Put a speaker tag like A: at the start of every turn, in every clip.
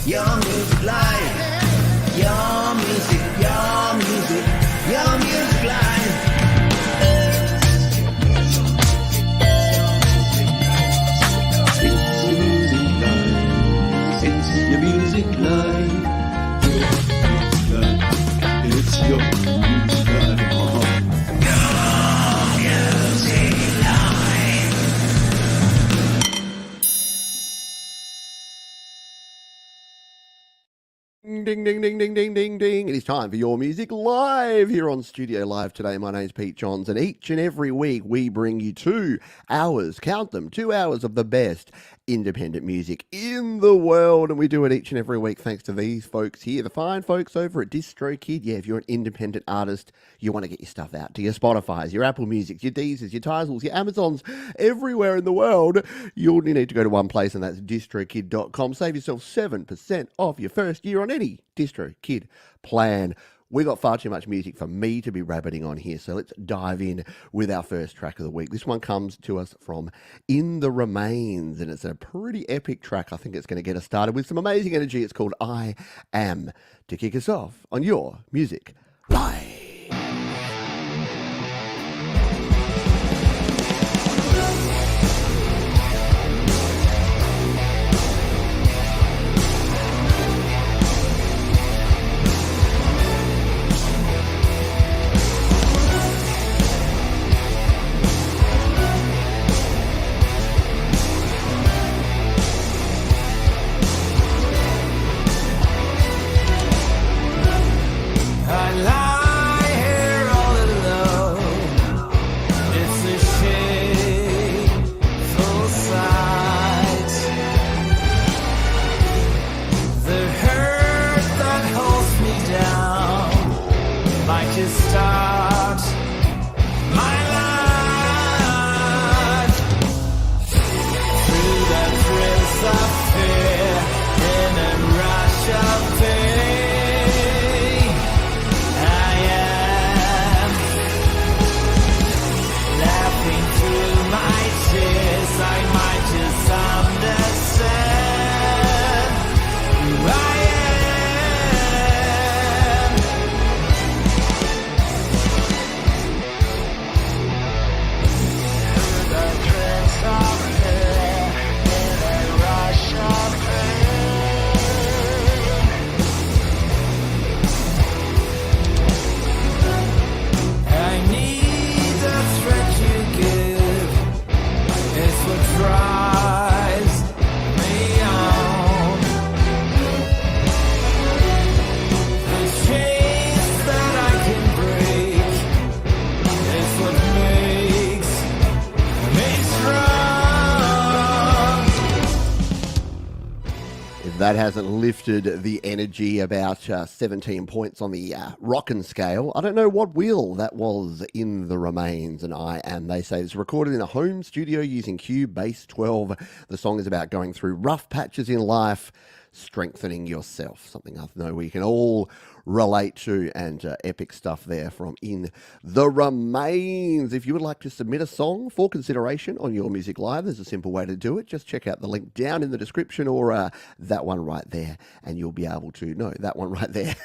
A: your music live. Your music, your music, your music live. It's your music live. It's your music live.
B: Ding, ding, ding, ding, ding, ding, ding. It is time for Your Music Live here on Studio Live today. My name's Pete Johns, and each and every week we bring you 2 hours, count them, 2 hours of the best independent music in the world. And we do it each and every week thanks to these folks here, the fine folks over at DistroKid. Yeah, if you're an independent artist, you want to get your stuff out to your Spotifys, your Apple Musics, your Deezers, your Tidals, your Amazons, everywhere in the world. You only need to go to one place, and that's distrokid.com. Save yourself 7% off your first year on any DistroKid plan. We got far too much music for me to be rabbiting on here, so let's dive in with our first track of the week. This one comes to us from In the Remains, and it's a pretty epic track. I think it's going to get us started with some amazing energy. It's called I Am, to kick us off on Your Music Live. That hasn't lifted the energy about 17 points on the rockin' scale. I don't know what will. That was In the Remains, and I Am. They say it's recorded in a home studio using Cubase 12. The song is about going through rough patches in life, strengthening yourself. Something I know we can all relate to, and epic stuff there from In the Remains. If you would like to submit a song for consideration on Your Music Live, there's a simple way to do it. Just check out the link down in the description, or that one right there, and you'll be able to, no, that one right there,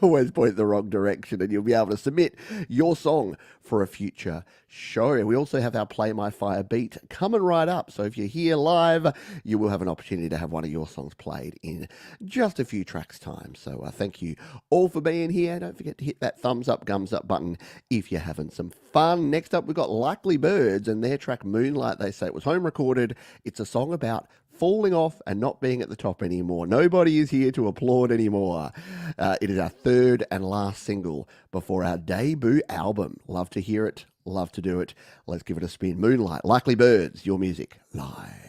B: always point the wrong direction, and you'll be able to submit your song for a future show. And we also have our Play My Fire beat coming right up, so if you're here live, you will have an opportunity to have one of your songs played in just a few tracks time. So thank you all for being here. Don't forget to hit that thumbs up, gums up button if you're having some fun. Next up, we've got Likely Birds and their track Moonlight. They say it was home recorded. It's a song about falling off and not being at the top anymore. Nobody is here to applaud anymore. It is our third and last single before our debut album. Love to hear it. Love to do it. Let's give it a spin. Moonlight, Likely Birds, Your Music Live.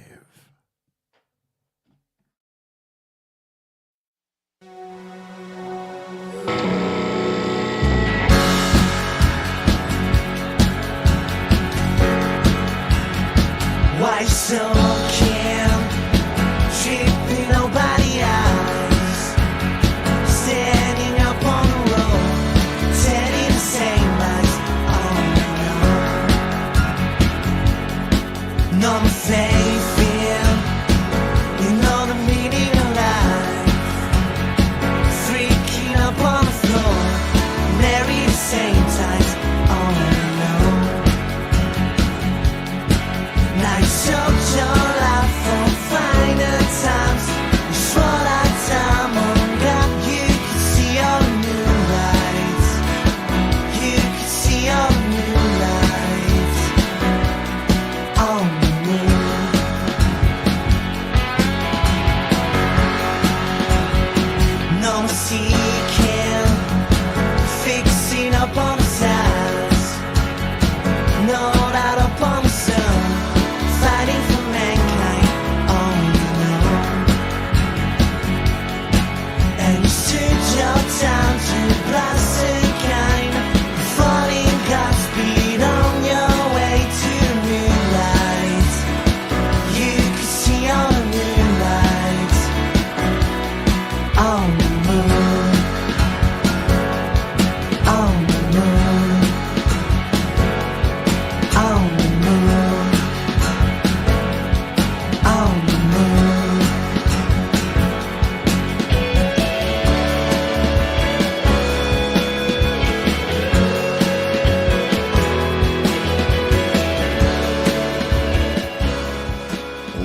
A: Why so can't treat nobody else? Standing up on the road, telling the same lies on and on. No faith in, you know the meaning of life.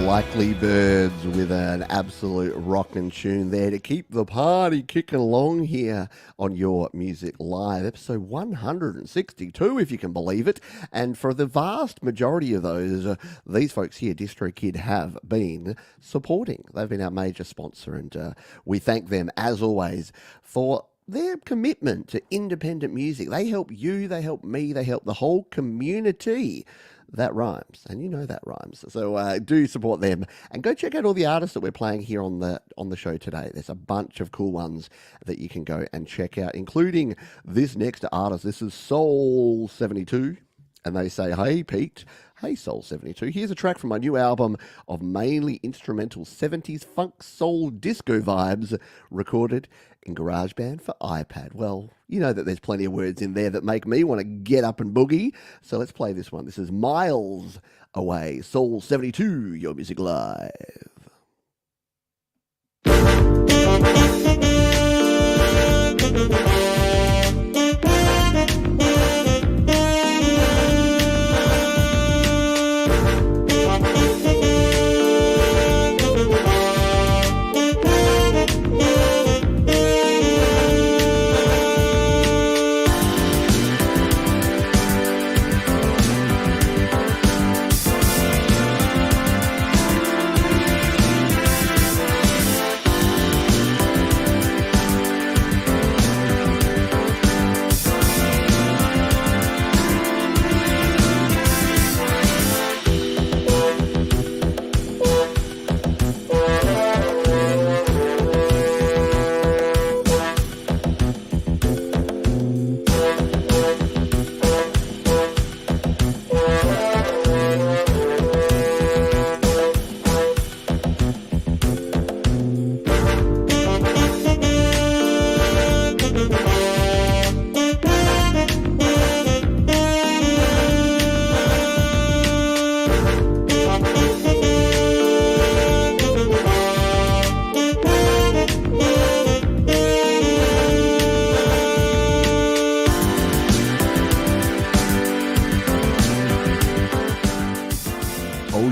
B: Likely Birds with an absolute rockin' tune there to keep the party kicking along here on Your Music Live, episode 162, if you can believe it. And for the vast majority of those, these folks here, DistroKid, have been supporting. They've been our major sponsor, and we thank them, as always, for their commitment to independent music. They help you, they help me, they help the whole community. That rhymes, and you know that rhymes. So do support them, and go check out all the artists that we're playing here on the show today. There's a bunch of cool ones that you can go and check out, including this next artist. This is Soul 72, and they say, "Hey Pete, hey Soul 72. Here's a track from my new album of mainly instrumental 70s funk soul disco vibes, recorded in GarageBand for iPad." Well, you know that there's plenty of words in there that make me want to get up and boogie. So let's play this one. This is Miles Away, Soul 72, Your Music Live.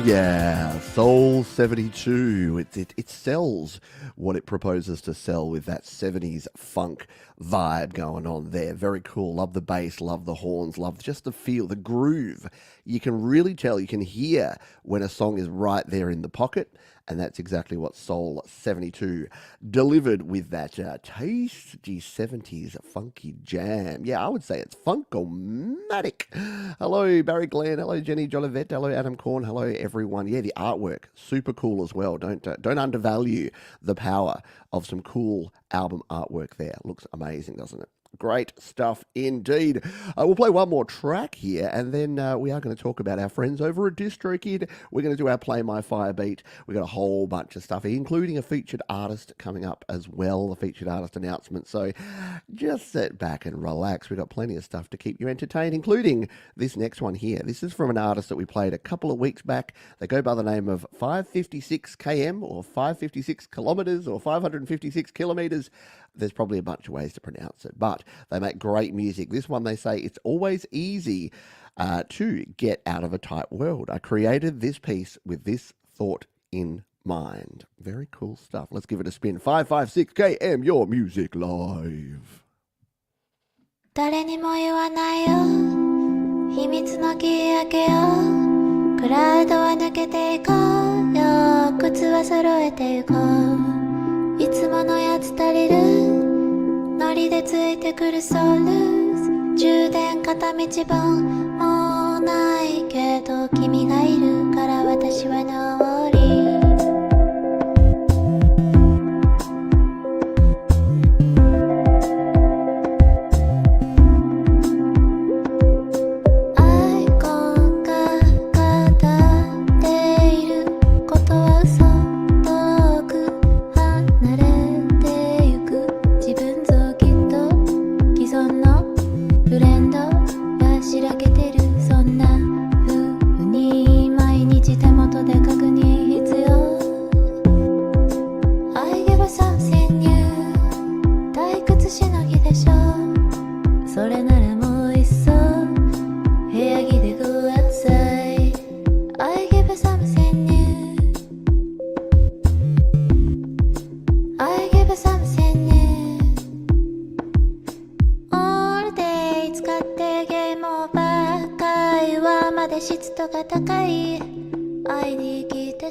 B: Yeah, Soul 72. It sells what it proposes to sell with that 70s funk vibe going on there. Very cool. Love the bass, love the horns, love just the feel, the groove. You can really tell, you can hear when a song is right there in the pocket. And that's exactly what Soul 72 delivered with that tasty 70s funky jam. Yeah, I would say it's Funk-O-Matic. Hello, Barry Glenn. Hello, Jenny Jolivet. Hello, Adam Korn. Hello, everyone. Yeah, the artwork, super cool as well. Don't undervalue the power of some cool album artwork there. Looks amazing, doesn't it? Great stuff indeed. We'll play one more track here, and then we are going to talk about our friends over at DistroKid. We're going to do our Play My Fire beat. We've got a whole bunch of stuff, including a featured artist coming up as well, the featured artist announcement. So just sit back and relax. We've got plenty of stuff to keep you entertained, including this next one here. This is from an artist that we played a couple of weeks back. They go by the name of 556 km or 556 kilometers or 556 kilometers. There's probably a bunch of ways to pronounce it, but they make great music. This one, they say, it's always easy to get out of a tight world. I created this piece with this thought in mind. Very cool stuff. Let's give it a spin. 556 km, Your Music Live.
C: 誰にも言わないよ秘密のきっかけよクラウドは抜けていこうよ靴は揃えていこういつものやつ足りるノリでついてくるソウル充電片道分もうないけど君がいるから私はノリ手元で確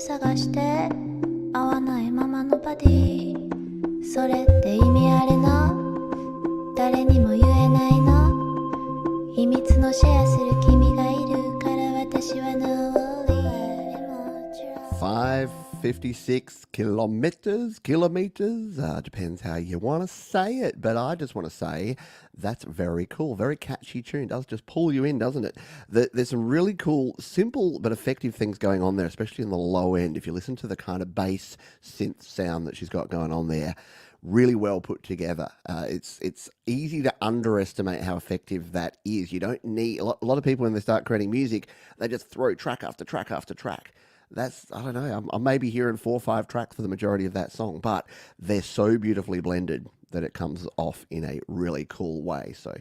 C: 探して合わないままのバディそれって意味あるの誰にも言えないの秘密のシェアする君がいるから私は Lonely
B: Five 56 kilometers, depends how you want to say it, but I just want to say that's very cool, very catchy tune. Does just pull you in, doesn't it? There's some really cool, simple but effective things going on there, especially in the low end. If you listen to the kind of bass synth sound that she's got going on there, really well put together. It's easy to underestimate how effective that is. You don't need a lot of people when they start creating music, they just throw track after track after track. That's, I don't know, I'm maybe hearing 4 or 5 tracks for the majority of that song, but they're so beautifully blended that it comes off in a really cool way. So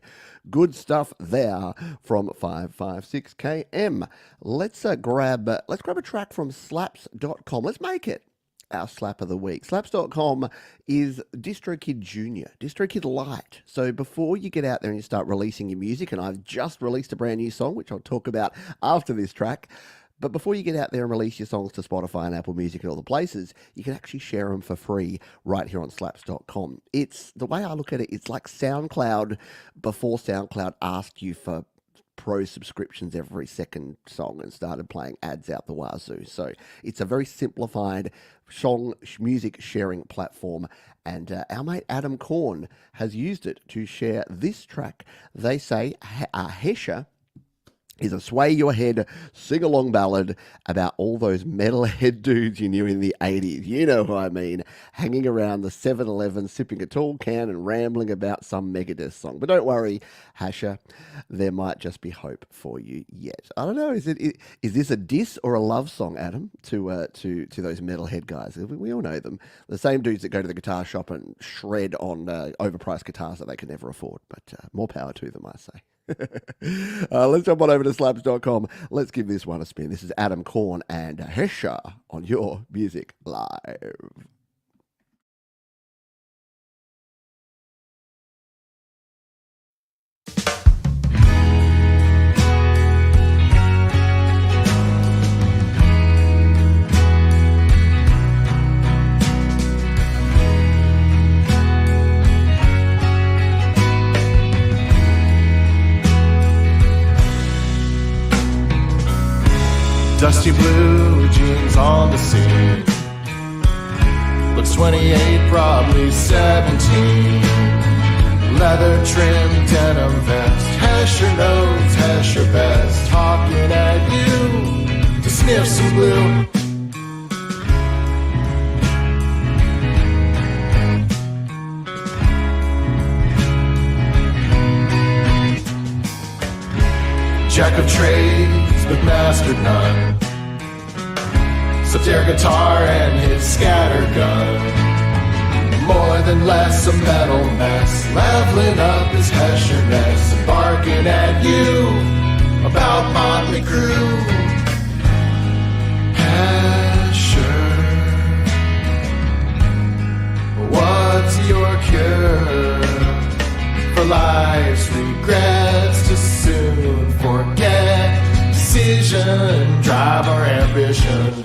B: good stuff there from 556KM. Let's grab a track from slaps.com. Let's make it our slap of the week. Slaps.com is DistroKid Junior, DistroKid Lite. So before you get out there and you start releasing your music, and I've just released a brand new song, which I'll talk about after this track, but before you get out there and release your songs to Spotify and Apple Music and all the places, you can actually share them for free right here on slaps.com. It's, the way I look at it, it's like SoundCloud before SoundCloud asked you for pro subscriptions every second song and started playing ads out the wazoo. So it's a very simplified song music sharing platform, and our mate Adam Korn has used it to share this track. They say Hesher is a sway your head sing-along ballad about all those metalhead dudes you knew in the 80s. You know who I mean. Hanging around the 7-Eleven, sipping a tall can and rambling about some Megadeth song. But don't worry, Hasher, there might just be hope for you yet. I don't know, is this a diss or a love song, Adam, to those metalhead guys? We all know them. The same dudes that go to the guitar shop and shred on overpriced guitars that they can never afford. But more power to them, I say. Let's jump on over to slaps.com. Let's give this one a spin. This is Adam Korn and Hesher on Your Music Live.
D: Dusty blue jeans on the scene. Looks 28, probably 17. Leather trim denim vest. Hesher knows Hesher best. Talking at you to sniff some glue. Jack of trades, but mastered none. Slipped air guitar and his scattergun. More than less, a metal mess. Leveling up his Hesher mess. And barking at you about Motley Crue. Hesher, what's your cure for life's regrets? To soon forget decision, drive our ambition.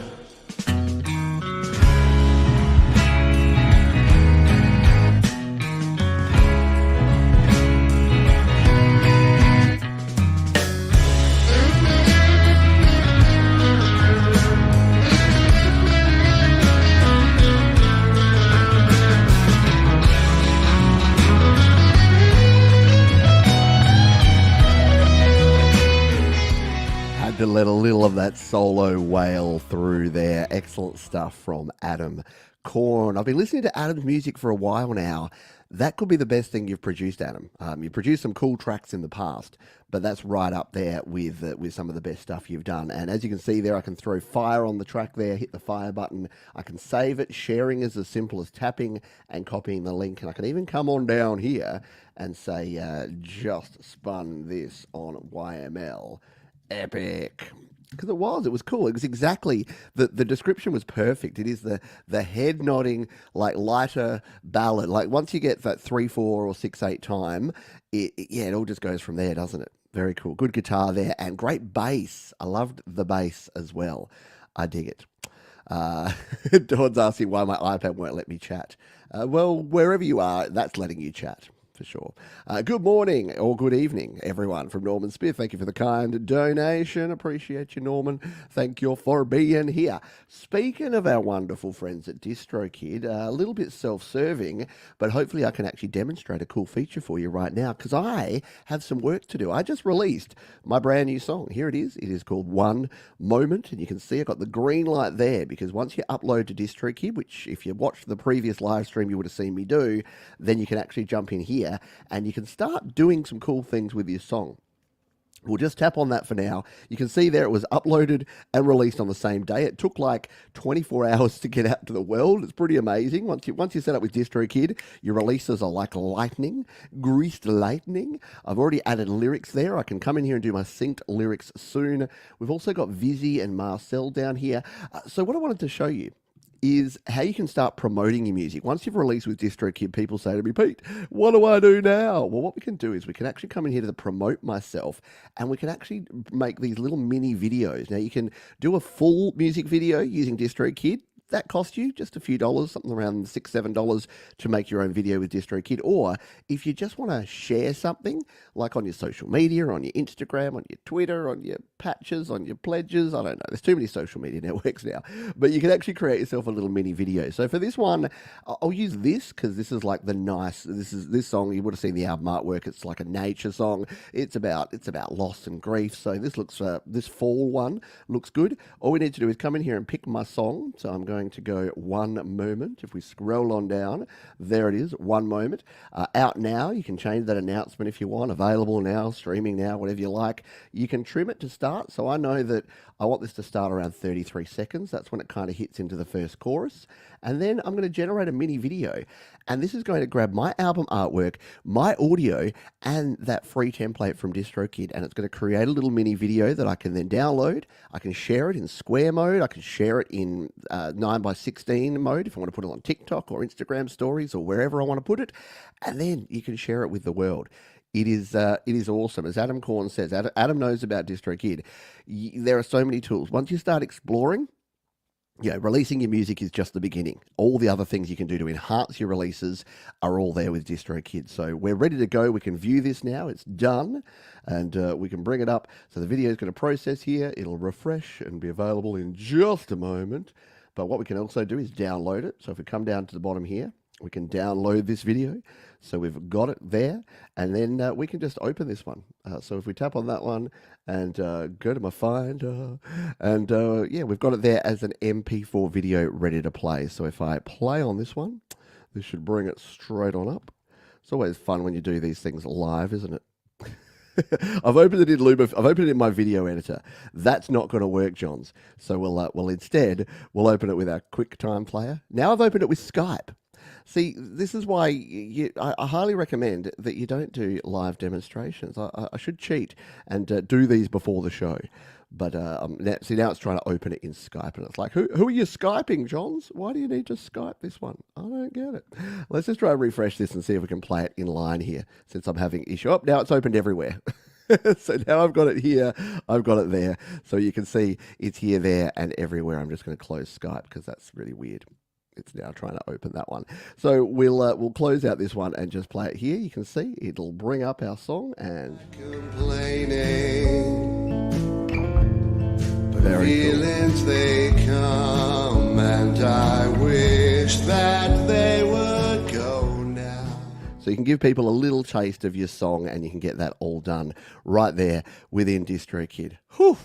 B: To let a little of that solo wail through there. Excellent stuff from Adam Korn. I've been listening to Adam's music for a while now. That could be the best thing you've produced, Adam. You produced some cool tracks in the past, but that's right up there with some of the best stuff you've done. And as you can see there, I can throw fire on the track there, hit the fire button. I can save it. Sharing is as simple as tapping and copying the link. And I can even come on down here and say, just spun this on YML. Epic. Because it was cool. It was exactly, the description was perfect. It is the head nodding, like lighter ballad. Like once you get that 3/4 or 6/8 time, it all just goes from there, doesn't it? Very cool. Good guitar there and great bass. I loved the bass as well. I dig it. Dawn's asking why my iPad won't let me chat. Well, wherever you are, that's letting you chat. For sure. Good morning or good evening, everyone, from Norman Smith. Thank you for the kind donation. Appreciate you, Norman. Thank you for being here. Speaking of our wonderful friends at DistroKid, a little bit self-serving, but hopefully I can actually demonstrate a cool feature for you right now because I have some work to do. I just released my brand new song. Here it is. It is called One Moment, and you can see I got the green light there because once you upload to DistroKid, which if you watched the previous live stream you would have seen me do, then you can actually jump in here and you can start doing some cool things with your song. We'll just tap on that for now. You can see there it was uploaded and released on the same day. It took like 24 hours to get out to the world. It's pretty amazing. Once you set up with DistroKid, your releases are like lightning, greased lightning. I've already added lyrics there. I can come in here and do my synced lyrics soon. We've also got Vizzy and Marcel down here. So what I wanted to show you is how you can start promoting your music. Once you've released with DistroKid, people say to me, Pete, what do I do now? Well, what we can do is we can actually come in here to the promote myself and we can actually make these little mini videos. Now, you can do a full music video using DistroKid. That costs you just a few dollars, something around $6, $7 to make your own video with DistroKid. Or if you just want to share something, like on your social media, on your Instagram, on your Twitter, on your patches, on your pledges, I don't know, there's too many social media networks now, but you can actually create yourself a little mini video. So for this one, I'll use this because this is like this song, you would have seen the album artwork, it's like a nature song. It's about loss and grief. So this fall one looks good. All we need to do is come in here and pick my song. So I'm going to go One Moment. If we scroll on down, there it is, One Moment. Out now, you can change that announcement if you want. Available now, streaming now, whatever you like. You can trim it to start. So I know that I want this to start around 33 seconds. That's when it kind of hits into the first chorus. And then I'm going to generate a mini video. And this is going to grab my album artwork, my audio, and that free template from DistroKid. And it's going to create a little mini video that I can then download. I can share it in square mode. I can share it in 9:16 mode if I want to put it on TikTok or Instagram stories or wherever I want to put it. And then you can share it with the world. It is awesome. As Adam Korn says, Adam knows about DistroKid. There are so many tools. Once you start exploring, releasing your music is just the beginning. All the other things you can do to enhance your releases are all there with DistroKid. So we're ready to go. We can view this now. It's done. And we can bring it up. So the video is going to process here. It'll refresh and be available in just a moment. But what we can also do is download it. So if we come down to the bottom here, we can download this video. So we've got it there. And then we can just open this one. So if we tap on that one and go to my Finder, and we've got it there as an MP4 video ready to play. So if I play on this one, this should bring it straight on up. It's always fun when you do these things live, isn't it? I've opened it in Luba. I've opened it in my video editor. That's not going to work, Johns. So we'll instead open it with our QuickTime player. Now I've opened it with Skype. See, this is why I highly recommend that you don't do live demonstrations. I should cheat and do these before the show. But now it's trying to open it in Skype, and it's like, who are you Skyping, Johns? Why do you need to Skype this one? I don't get it. Let's just try and refresh this and see if we can play it in line here, since I'm having issue. Oh, now it's opened everywhere. So now I've got it here, I've got it there. So you can see it's here, there, and everywhere. I'm just going to close Skype because that's really weird. It's now trying to open that one. So we'll close out this one and just play it here. You can see it'll bring up our song and
A: Complaining, but
B: Very cool.
A: feelings they come, and I wish that they would go now.
B: So you can give people a little taste of your song and you can get that all done right there within DistroKid. Whew.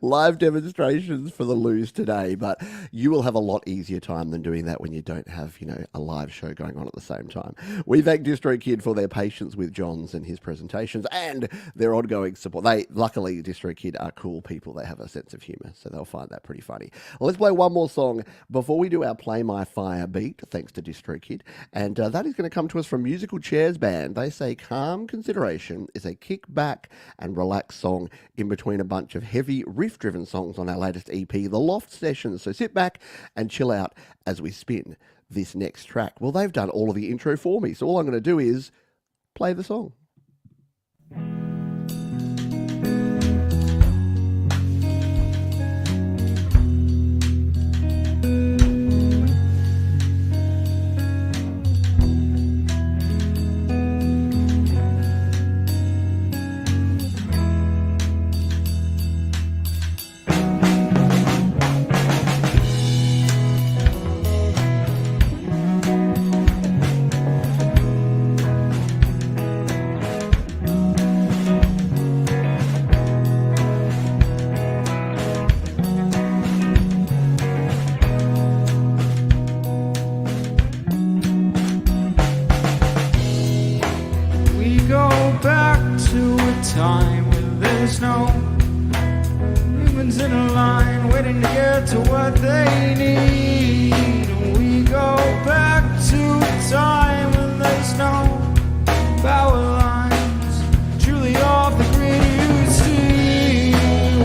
B: Live demonstrations for the lose today, but you will have a lot easier time than doing that when you don't have, a live show going on at the same time. We thank DistroKid for their patience with Johns and his presentations and their ongoing support. Luckily, DistroKid are cool people. They have a sense of humor, so they'll find that pretty funny. Well, let's play one more song before we do our Play My Fire beat, thanks to DistroKid. And that is going to come to us from Musical Chairs Band. They say Calm Consideration is a kick back and relax song in between a bunch of heavy riff-driven songs on our latest EP, The Loft Sessions. So sit back and chill out as we spin this next track. Well, they've done all of the intro for me, so all I'm going to do is play the song.
E: in line, waiting to get to what they need. We go back to a time when there's no power lines, truly off the grid. You see,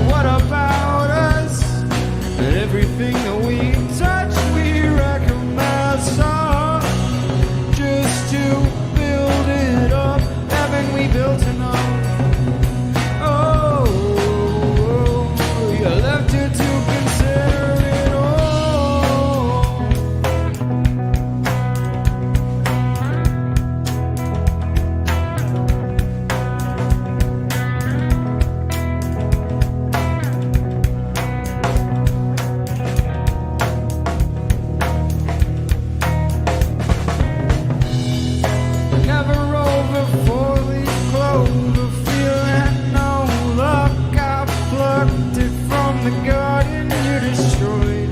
E: what about us? Everything that we touch, we recognize. Just to build it up, haven't we built enough? You left it to consider it all. Never over 4-leaf clover, feeling no luck. I plucked it from the garden you destroyed,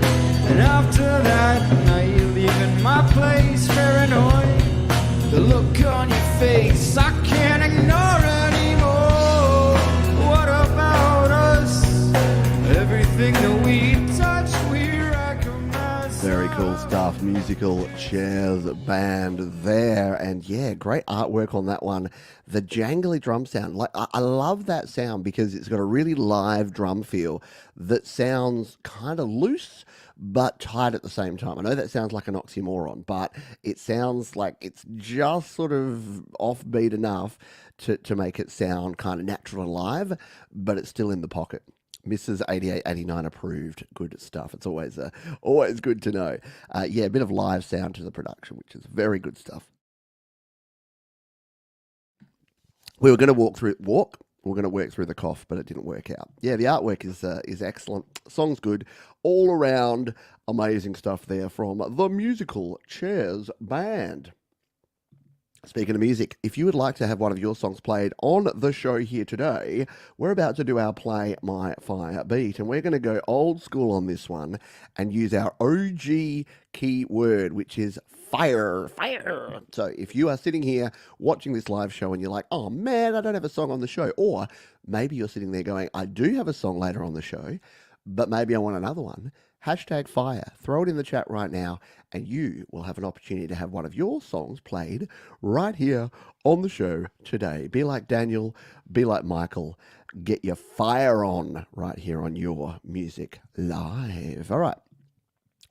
E: and after that night, leaving my place paranoid. The look on your face I can't ignore anymore. What about us? Everything that we touch, we recognize.
B: Very cool stuff. Musical chairs band there. And yeah, great artwork on that one. The jangly drum sound. Like I love that sound because it's got a really live drum feel that sounds kind of loose but tight at the same time. I know that sounds like an oxymoron, but it sounds like it's just sort of offbeat enough to make it sound kind of natural and live, but it's still in the pocket. Mrs. 8889 approved. Good stuff. It's always good to know. Yeah, a bit of live sound to the production, which is very good stuff. We were going to work through the cough, but it didn't work out. Yeah, the artwork is excellent. Song's good. All around amazing stuff there from the Musical Chairs Band. Speaking of music, if you would like to have one of your songs played on the show here today, we're about to do our Play My Fire beat, and we're going to go old school on this one and use our OG key word, which is fire. So if you are sitting here watching this live show and you're like, oh man, I don't have a song on the show, or maybe you're sitting there going, I do have a song later on the show, but maybe I want another one, hashtag fire. Throw it in the chat right now, and you will have an opportunity to have one of your songs played right here on the show today. Be like Daniel, be like Michael, get your fire on right here on Your Music Live. All right.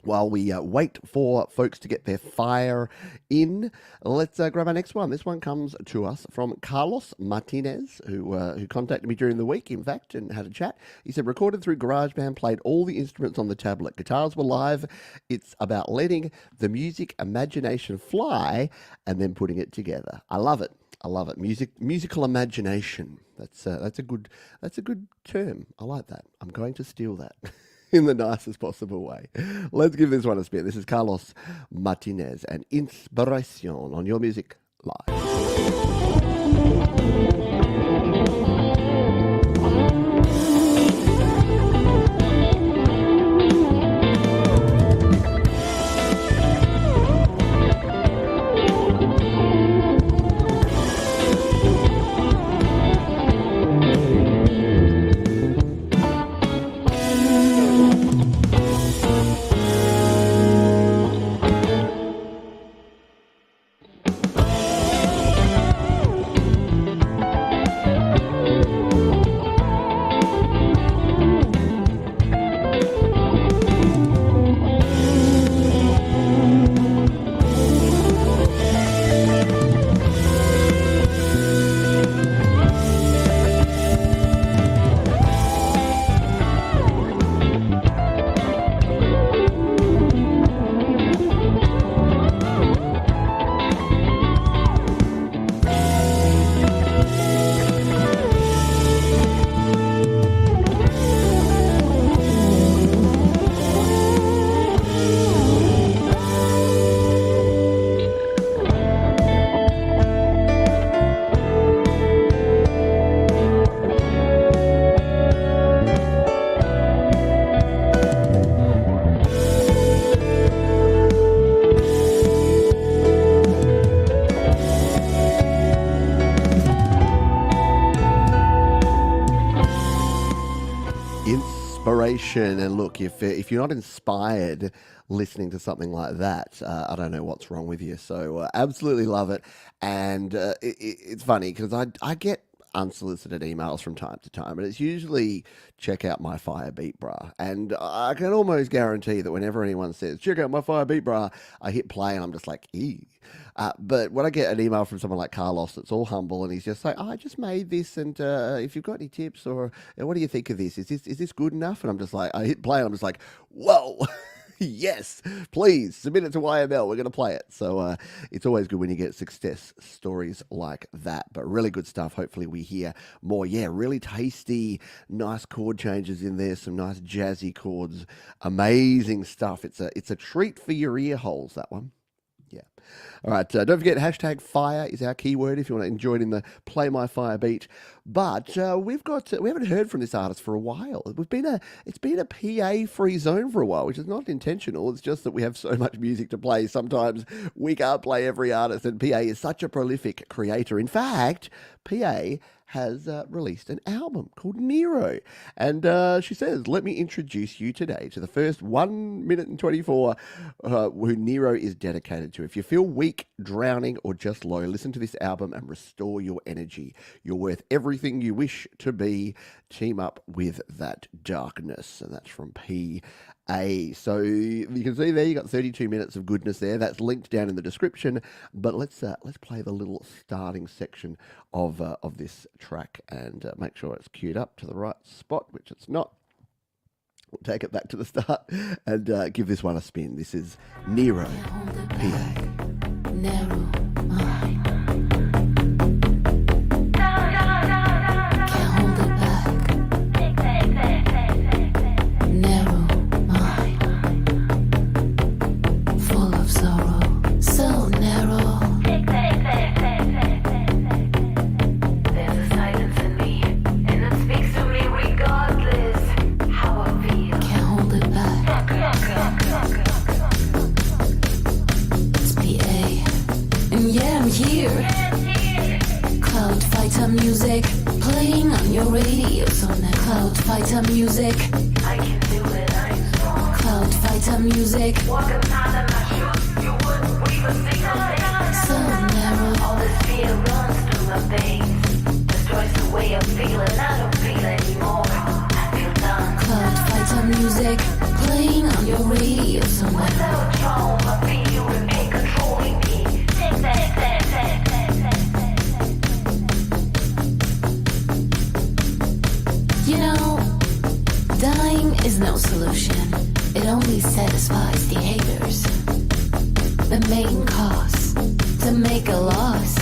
B: While we wait for folks to get their fire in, let's grab our next one. This one comes to us from Carlos Martinez, who contacted me during the week, in fact, and had a chat. He said, recorded through GarageBand, played all the instruments on the tablet. Guitars were live. It's about letting the music imagination fly and then putting it together. I love it. Musical imagination. That's a good term. I like that. I'm going to steal that. In the nicest possible way. Let's give this one a spin. This is Carlos Martinez and Inspiración on Your Music Live. inspiration. And look, if you're not inspired listening to something like that, I don't know what's wrong with you. So absolutely love it. And it's funny because I get unsolicited emails from time to time, and it's usually check out my Fire Beat Bra. And I can almost guarantee that whenever anyone says check out my Fire Beat Bra, I hit play and I'm just like, eee. But when I get an email from someone like Carlos that's all humble and he's just like, I just made this, and if you've got any tips or what do you think of this? Is this good enough? And I'm just like, I hit play and I'm just like, whoa. Yes, please submit it to YML. We're going to play it. So it's always good when you get success stories like that. But really good stuff. Hopefully we hear more. Yeah, really tasty, nice chord changes in there. Some nice jazzy chords. Amazing stuff. It's a treat for your ear holes, that one. Yeah. All right. Don't forget, hashtag fire is our keyword if you want to enjoy it in the Play My Fire beat. But we haven't heard from this artist for a while. It's been a PA free zone for a while, which is not intentional. It's just that we have so much music to play. Sometimes we can't play every artist, and PA is such a prolific creator. In fact, PA has released an album called Nero. And she says, let me introduce you today to the first 1 minute and 24 who Nero is dedicated to. If you feel weak, drowning, or just low, listen to this album and restore your energy. You're worth everything you wish to be. Team up with that darkness. And that's from PA. So you can see there, you got 32 minutes of goodness there. That's linked down in the description. But let's play the little starting section of this track and make sure it's queued up to the right spot, which it's not. We'll take it back to the start and give this one a spin. This is Nero, PA.
F: Narrow mind. Can't hold it back. Narrow mind. Full of sorrow. So narrow. There's a silence in me, and it speaks to me regardless how I feel. Can't hold it back. It's PA. And yeah, I'm here. Cloud Fighter music playing on your radio. So now Cloud Fighter music. I can do it, I'm strong. Cloud Fighter music. Walk outside of my shoes, you wouldn't breathe a single thing. So narrow. All this fear runs through my veins. Destroys the way I'm feeling. I don't feel anymore. I feel done. Cloud Fighter music playing on your radio. So now without trauma, feel you remain controlling me. You know, dying is no solution. It only satisfies the haters. The main cause to make a loss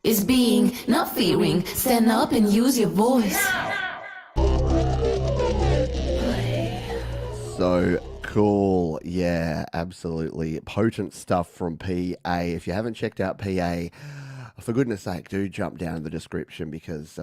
F: is being, not fearing. Stand up and use your voice.
B: So cool. Yeah, absolutely. Potent stuff from PA. If you haven't checked out PA, for goodness sake, do jump down in the description because,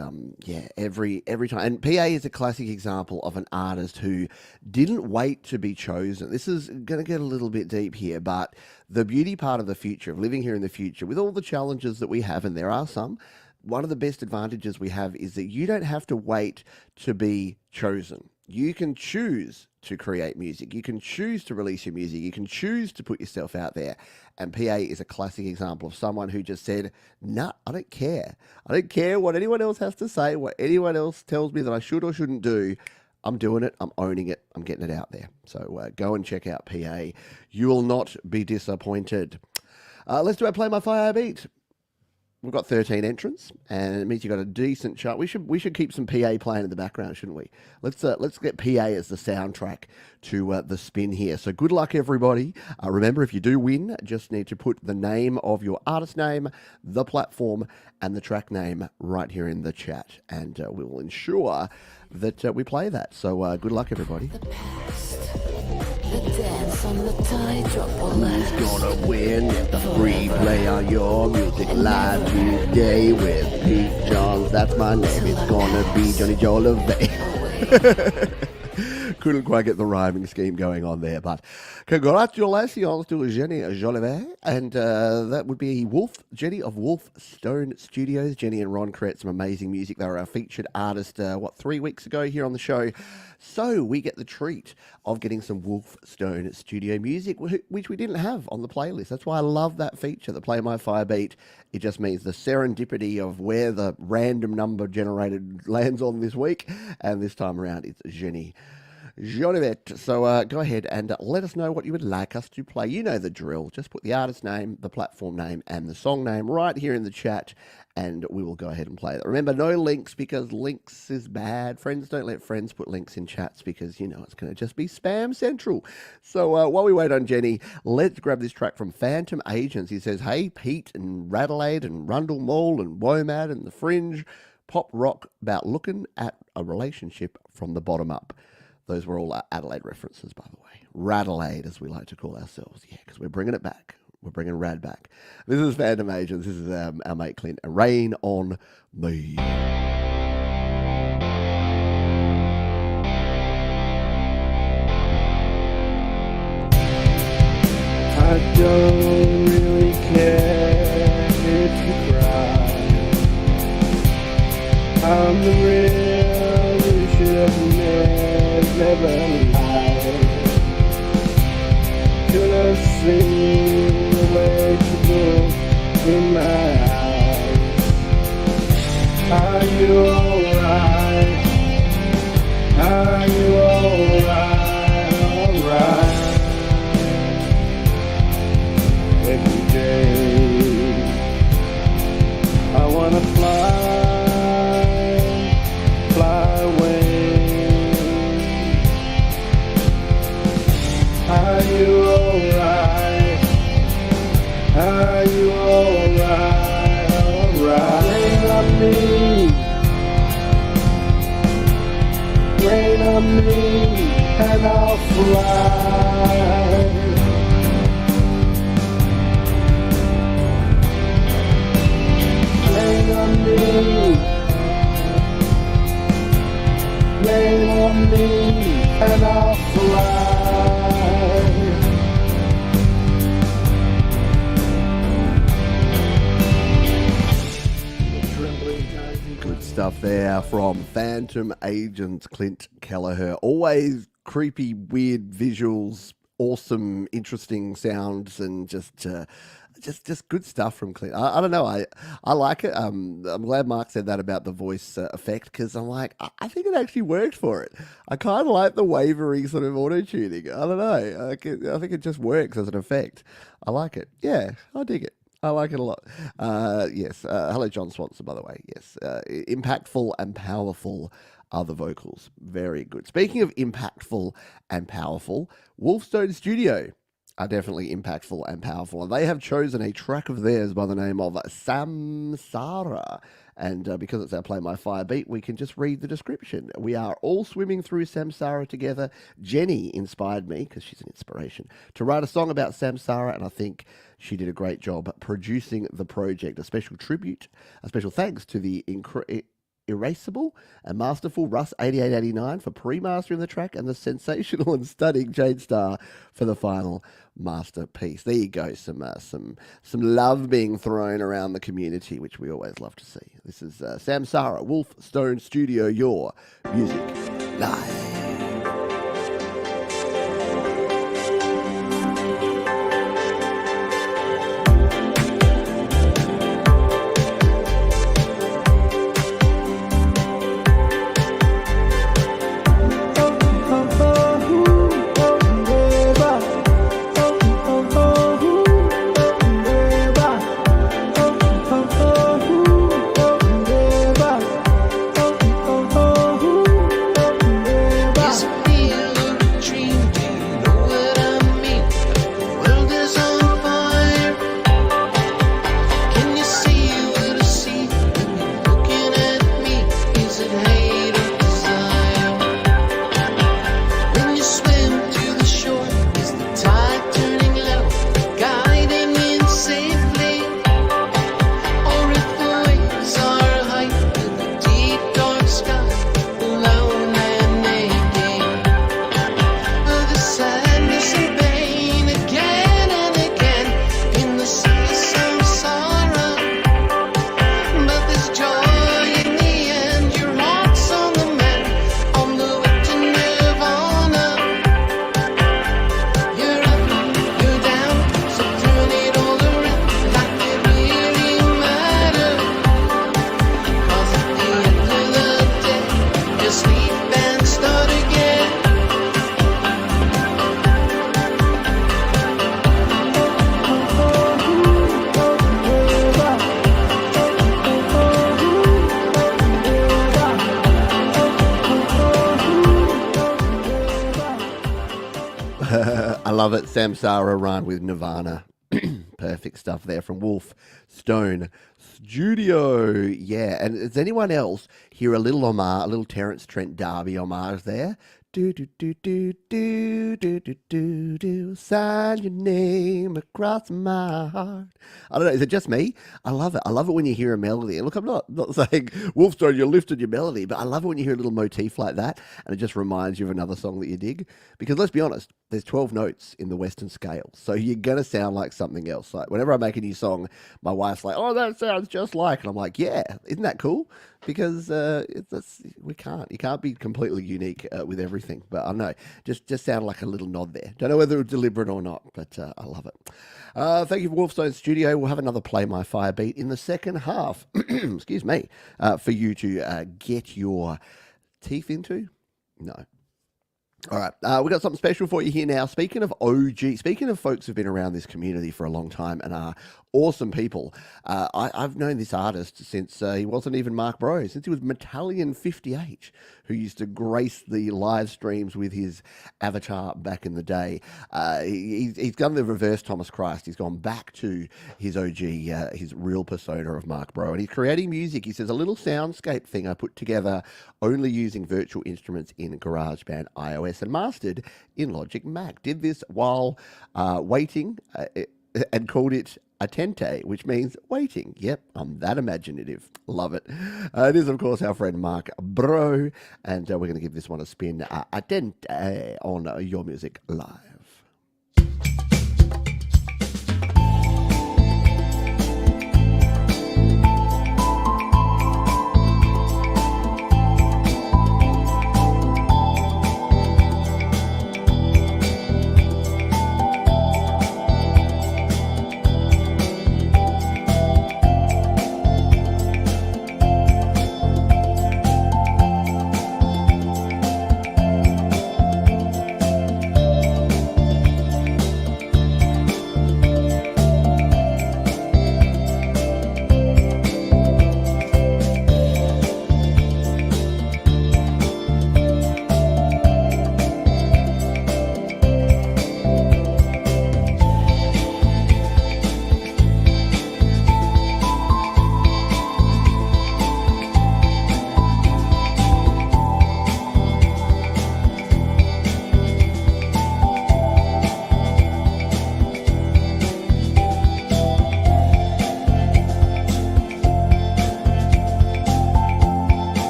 B: every time. And PA is a classic example of an artist who didn't wait to be chosen. This is going to get a little bit deep here, but the beauty part of the future, of living here in the future, with all the challenges that we have, and there are some, one of the best advantages we have is that you don't have to wait to be chosen. You can choose to create music. You can choose to release your music. You can choose to put yourself out there. And PA is a classic example of someone who just said, nah, I don't care. I don't care what anyone else has to say, what anyone else tells me that I should or shouldn't do. I'm doing it. I'm owning it. I'm getting it out there. So go and check out PA. You will not be disappointed. Let's do our Play My Fire beat. We've got 13 entrants, and it means you've got a decent chart. We should keep some PA playing in the background, shouldn't we? Let's get PA as the soundtrack to the spin here. So good luck, everybody. Remember, if you do win, just need to put the name of your artist name, the platform, and the track name right here in the chat, and we will ensure that we play that. So good luck, everybody.
F: The past. The dance on the tightrope will last.
B: Who's gonna win the free play on your music live today with Pete Johns? That's my name. It's gonna be Johnny Joel. Couldn't quite get the rhyming scheme going on there, but congratulations to Jenny Jolivet, and that would be Jenny of Wolf Stone Studios. Jenny and Ron create some amazing music. They were our featured artist, 3 weeks ago here on the show. So we get the treat of getting some Wolf Stone Studio music, which we didn't have on the playlist. That's why I love that feature, the Play My Fire beat. It just means the serendipity of where the random number generated lands on this week. And this time around, it's Jenny Jolivet. So go ahead and let us know what you would like us to play. You know the drill. Just put the artist name, the platform name, and the song name right here in the chat, and we will go ahead and play it. Remember, no links, because links is bad. Friends, don't let friends put links in chats, because, you know, it's going to just be spam central. So while we wait on Jenny, let's grab this track from Phantom Agents. He says, hey, Pete and Radelaide and Rundle Mall and Womad and The Fringe, pop rock about looking at a relationship from the bottom up. Those were all Adelaide references, by the way. Radelaide, as we like to call ourselves. Yeah, because we're bringing it back. We're bringing Rad back. This is Phantom Agents. This is our mate Clint. Rain on Me.
E: I don't really care if you cry. I'm the revolution of never lied. Could I see the way to look in my eyes? Are you alright? Are you alright? Alright. Every day I wanna fly away. Are you alright? Are you alright? Alright. Rain on me. Rain on me, and I'll fly. Rain on me. Rain on me, and I'll fly.
B: Good stuff there from Phantom Agents, Clint Kelleher. Always creepy, weird visuals, awesome, interesting sounds, and just good stuff from Clint. I don't know. I like it. I'm glad Mark said that about the voice effect, because I'm like, I think it actually worked for it. I kind of like the wavery sort of auto-tuning. I don't know. I think it just works as an effect. I like it. Yeah, I dig it. I like it a lot. Yes. Hello, John Swanson, by the way. Yes. Impactful and powerful are the vocals. Very good. Speaking of impactful and powerful, Wolfstone Studio are definitely impactful and powerful. And they have chosen a track of theirs by the name of Samsara. And because it's our Play My Fire beat, we can just read the description. We are all swimming through Samsara together. Jenny inspired me, because she's an inspiration, to write a song about Samsara, and I think she did a great job producing the project. A special tribute, a special thanks to the irascible and masterful Russ 8889 for pre-mastering the track, and the sensational and stunning Jade Starr for the final masterpiece. There you go, some love being thrown around the community, which we always love to see. This is Samsara, Wolfstone Studio, your music live. I love it. Samsara rhymed with Nirvana. Perfect stuff there from Wolf Stone Studio. Yeah, and does anyone else hear a little homage, a little Terence Trent D'Arby homage there? Do do do do do do do do do. Sign your name across my heart. I don't know. Is it just me? I love it. I love it when you hear a melody. And look, I'm not saying Wolfstone, you lifted your melody, but I love it when you hear a little motif like that, and it just reminds you of another song that you dig. Because let's be honest, there's 12 notes in the Western scale, so you're gonna sound like something else. Like whenever I make a new song, my wife's like, "Oh, that sounds just like," and I'm like, "Yeah, isn't that cool?" Because you can't be completely unique with everything. But I know, just sound like a little nod there. Don't know whether it's deliberate or not, but I love it. Thank you for Wolfstone Studio. We'll have another Play My Fire beat in the second half. Excuse me, for you to get your teeth into. No. All right, we've got something special for you here now. Speaking of OG, speaking of folks who've been around this community for a long time and are awesome people, I've known this artist since he wasn't even Mark Bro, since he was Metallion 58, who used to grace the live streams with his avatar back in the day. He's done the reverse Thomas Christ. He's gone back to his OG, his real persona of Mark Bro, and he's creating music. He says, a little soundscape thing I put together only using virtual instruments in GarageBand iOS and mastered in Logic Mac. Did this while waiting and called it Attente, which means waiting. Yep, I'm that imaginative. Love it. It is, of course, our friend Mark Bro, and we're going to give this one a spin. Attente on Your Music Live.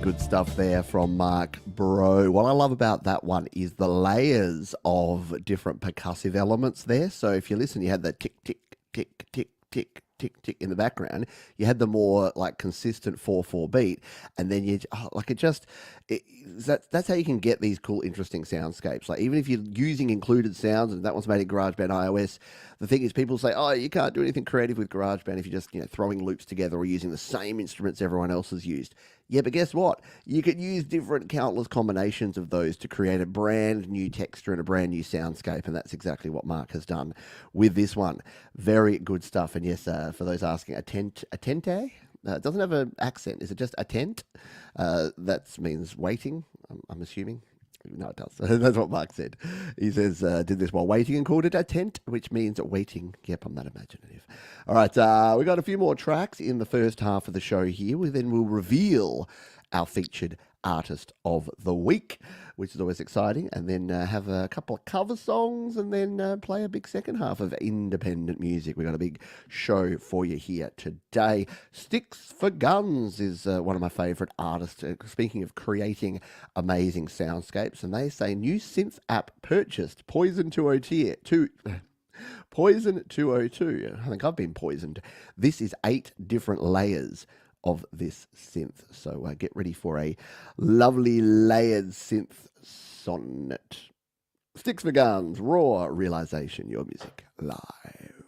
B: Good stuff there from Mark Bro. What I love about that one is the layers of different percussive elements there. So if you listen, you had that tick, tick, tick, tick, tick, tick, tick in the background. You had the more like consistent 4/4 beat, and then that's how you can get these cool, interesting soundscapes. Like even if you're using included sounds, and that one's made in GarageBand iOS, the thing is people say, oh, you can't do anything creative with GarageBand if you're just throwing loops together or using the same instruments everyone else has used. Yeah, but guess what? You could use different countless combinations of those to create a brand new texture and a brand new soundscape, and that's exactly what Mark has done with this one. Very good stuff. And yes, for those asking, Attente? It doesn't have an accent. Is it just Attente? That means waiting, I'm assuming. No, it does. That's what Mark said. He says, did this while waiting and called it Attente, which means waiting. Yep, I'm that imaginative. All right, we got a few more tracks in the first half of the show here. Then we'll reveal our featured Artist of the Week, which is always exciting, and then have a couple of cover songs, and then play a big second half of independent music. We've got a big show for you here today. Sticks for Guns is one of my favourite artists, speaking of creating amazing soundscapes, and they say new synth app purchased, Poison 202. Poison 202. I think I've been poisoned. This is 8 different layers of this synth. So get ready for a lovely layered synth sonnet. Sticks for Guns, Raw Realization, your music live.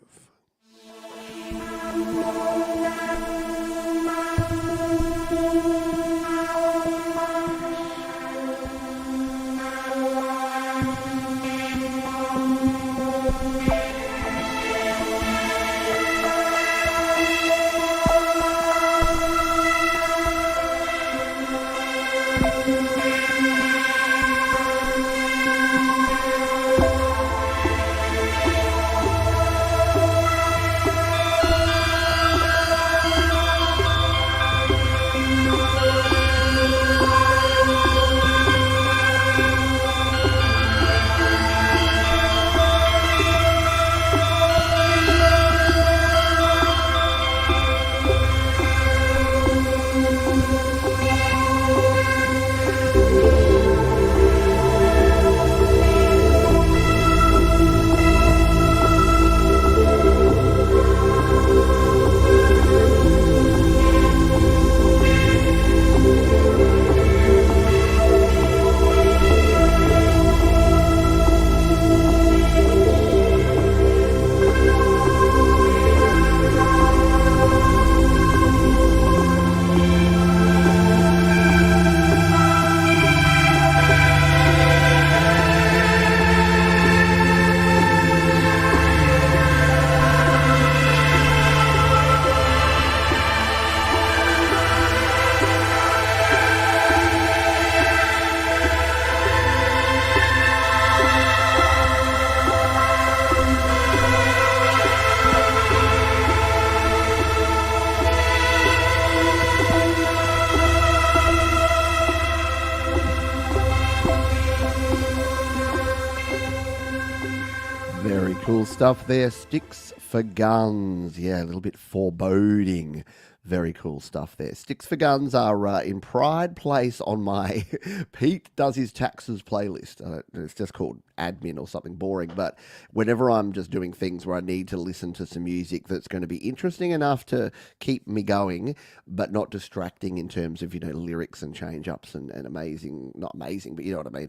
B: Very cool stuff there. Sticks for Guns. Yeah, a little bit foreboding. Very cool stuff there. Sticks for Guns are in pride place on my Pete Does His Taxes playlist. It's just called admin or something boring, but whenever I'm just doing things where I need to listen to some music that's going to be interesting enough to keep me going, but not distracting in terms of, lyrics and change-ups and amazing, not amazing, but you know what I mean,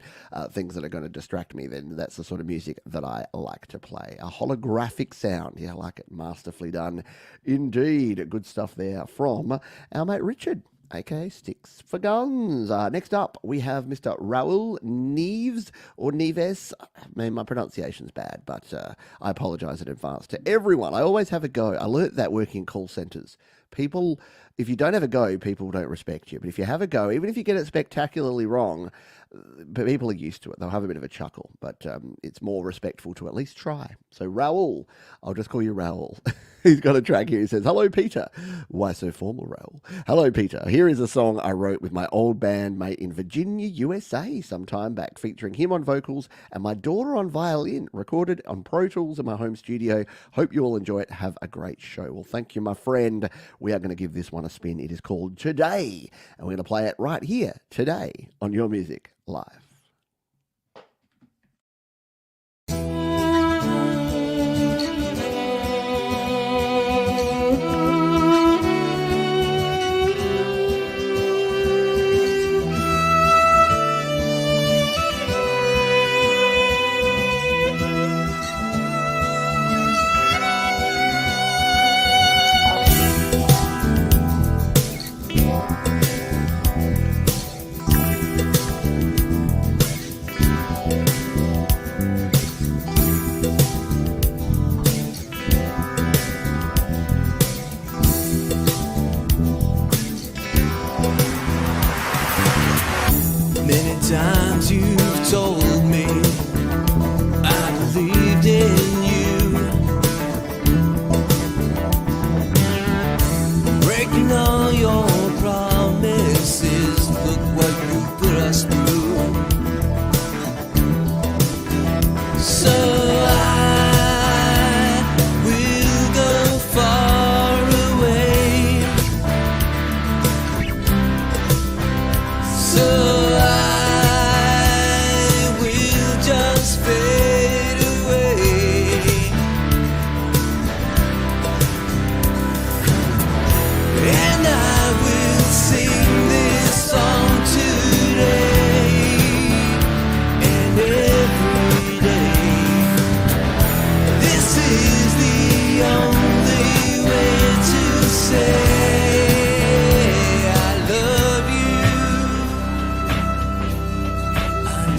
B: things that are going to distract me, then that's the sort of music that I like to play. A holographic sound. Yeah, I like it. Masterfully done. Indeed. Good stuff there from our mate Richard, aka Sticks for Guns. Next up, we have Mr. Raul Neves, or Neves. I mean, my pronunciation's bad, but I apologise in advance to everyone. I always have a go. I learnt that working in call centres. People, if you don't have a go, people don't respect you. But if you have a go, even if you get it spectacularly wrong, people are used to it. They'll have a bit of a chuckle, but it's more respectful to at least try. So Raul, I'll just call you Raul. He's got a track here. He says, "Hello, Peter." Why so formal, Raul? "Hello, Peter. Here is a song I wrote with my old bandmate in Virginia, USA, some time back, featuring him on vocals and my daughter on violin, recorded on Pro Tools in my home studio. Hope you all enjoy it. Have a great show." Well, thank you, my friend. We are going to give this one a spin. It is called Today, and we're going to play it right here, today, on Your Music Live.
A: Times you've told me I believed in you, breaking all your promises. Look what you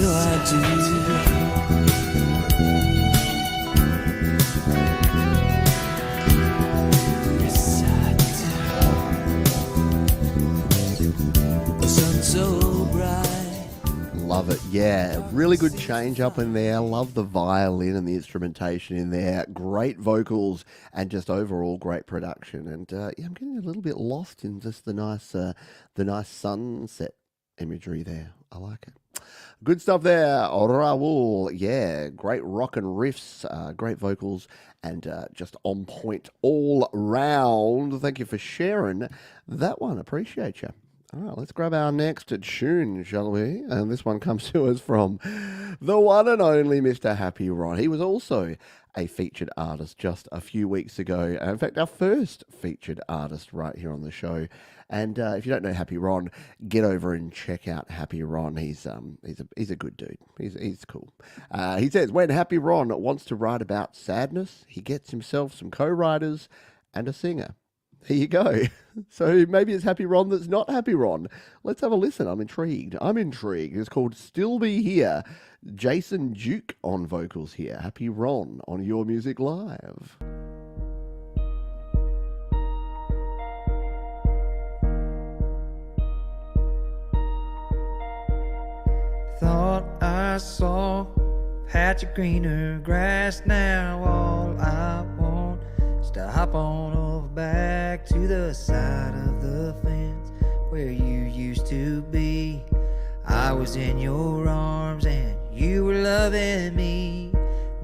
E: know I do. Yes, I do. The sun's so bright.
B: Love it. Yeah, really good change up in there. Love the violin and the instrumentation in there. Great vocals and just overall great production. And yeah, I'm getting a little bit lost in just the nice sunset imagery there. I like it. Good stuff there, Raul. Yeah, great rock and riffs, great vocals, and just on point all round. Thank you for sharing that one. Appreciate you. All right, let's grab our next tune, shall we? And this one comes to us from the one and only Mr. Happy Ron. He was also a featured artist just a few weeks ago. In fact, our first featured artist right here on the show. And if you don't know Happy Ron, get over and check out Happy Ron. He's a good dude. He's cool. He says, when Happy Ron wants to write about sadness, he gets himself some co-writers and a singer. There you go. So maybe it's Happy Ron that's not Happy Ron. Let's have a listen. I'm intrigued. It's called Still Be Here. Jason Duke on vocals here. Happy Ron on Your Music Live.
E: Thought I saw a patch of greener grass. Now all I want is to hop on over back to the side of the fence where you used to be. I was in your arms and you were loving me.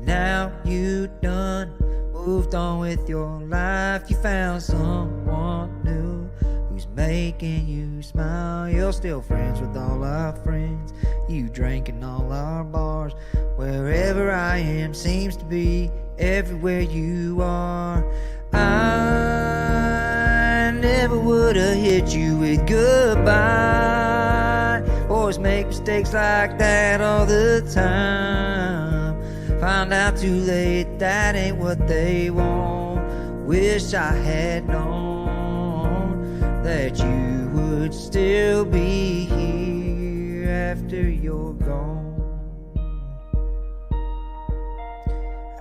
E: Now you done moved on with your life. You found someone new who's making you smile. You're still friends with all our friends. You drink in all our bars. Wherever I am seems to be everywhere you are. I never would have hit you with goodbye. Boys make mistakes like that all the time. Found out too late that ain't what they want. Wish I had known that you would still be here after you're gone.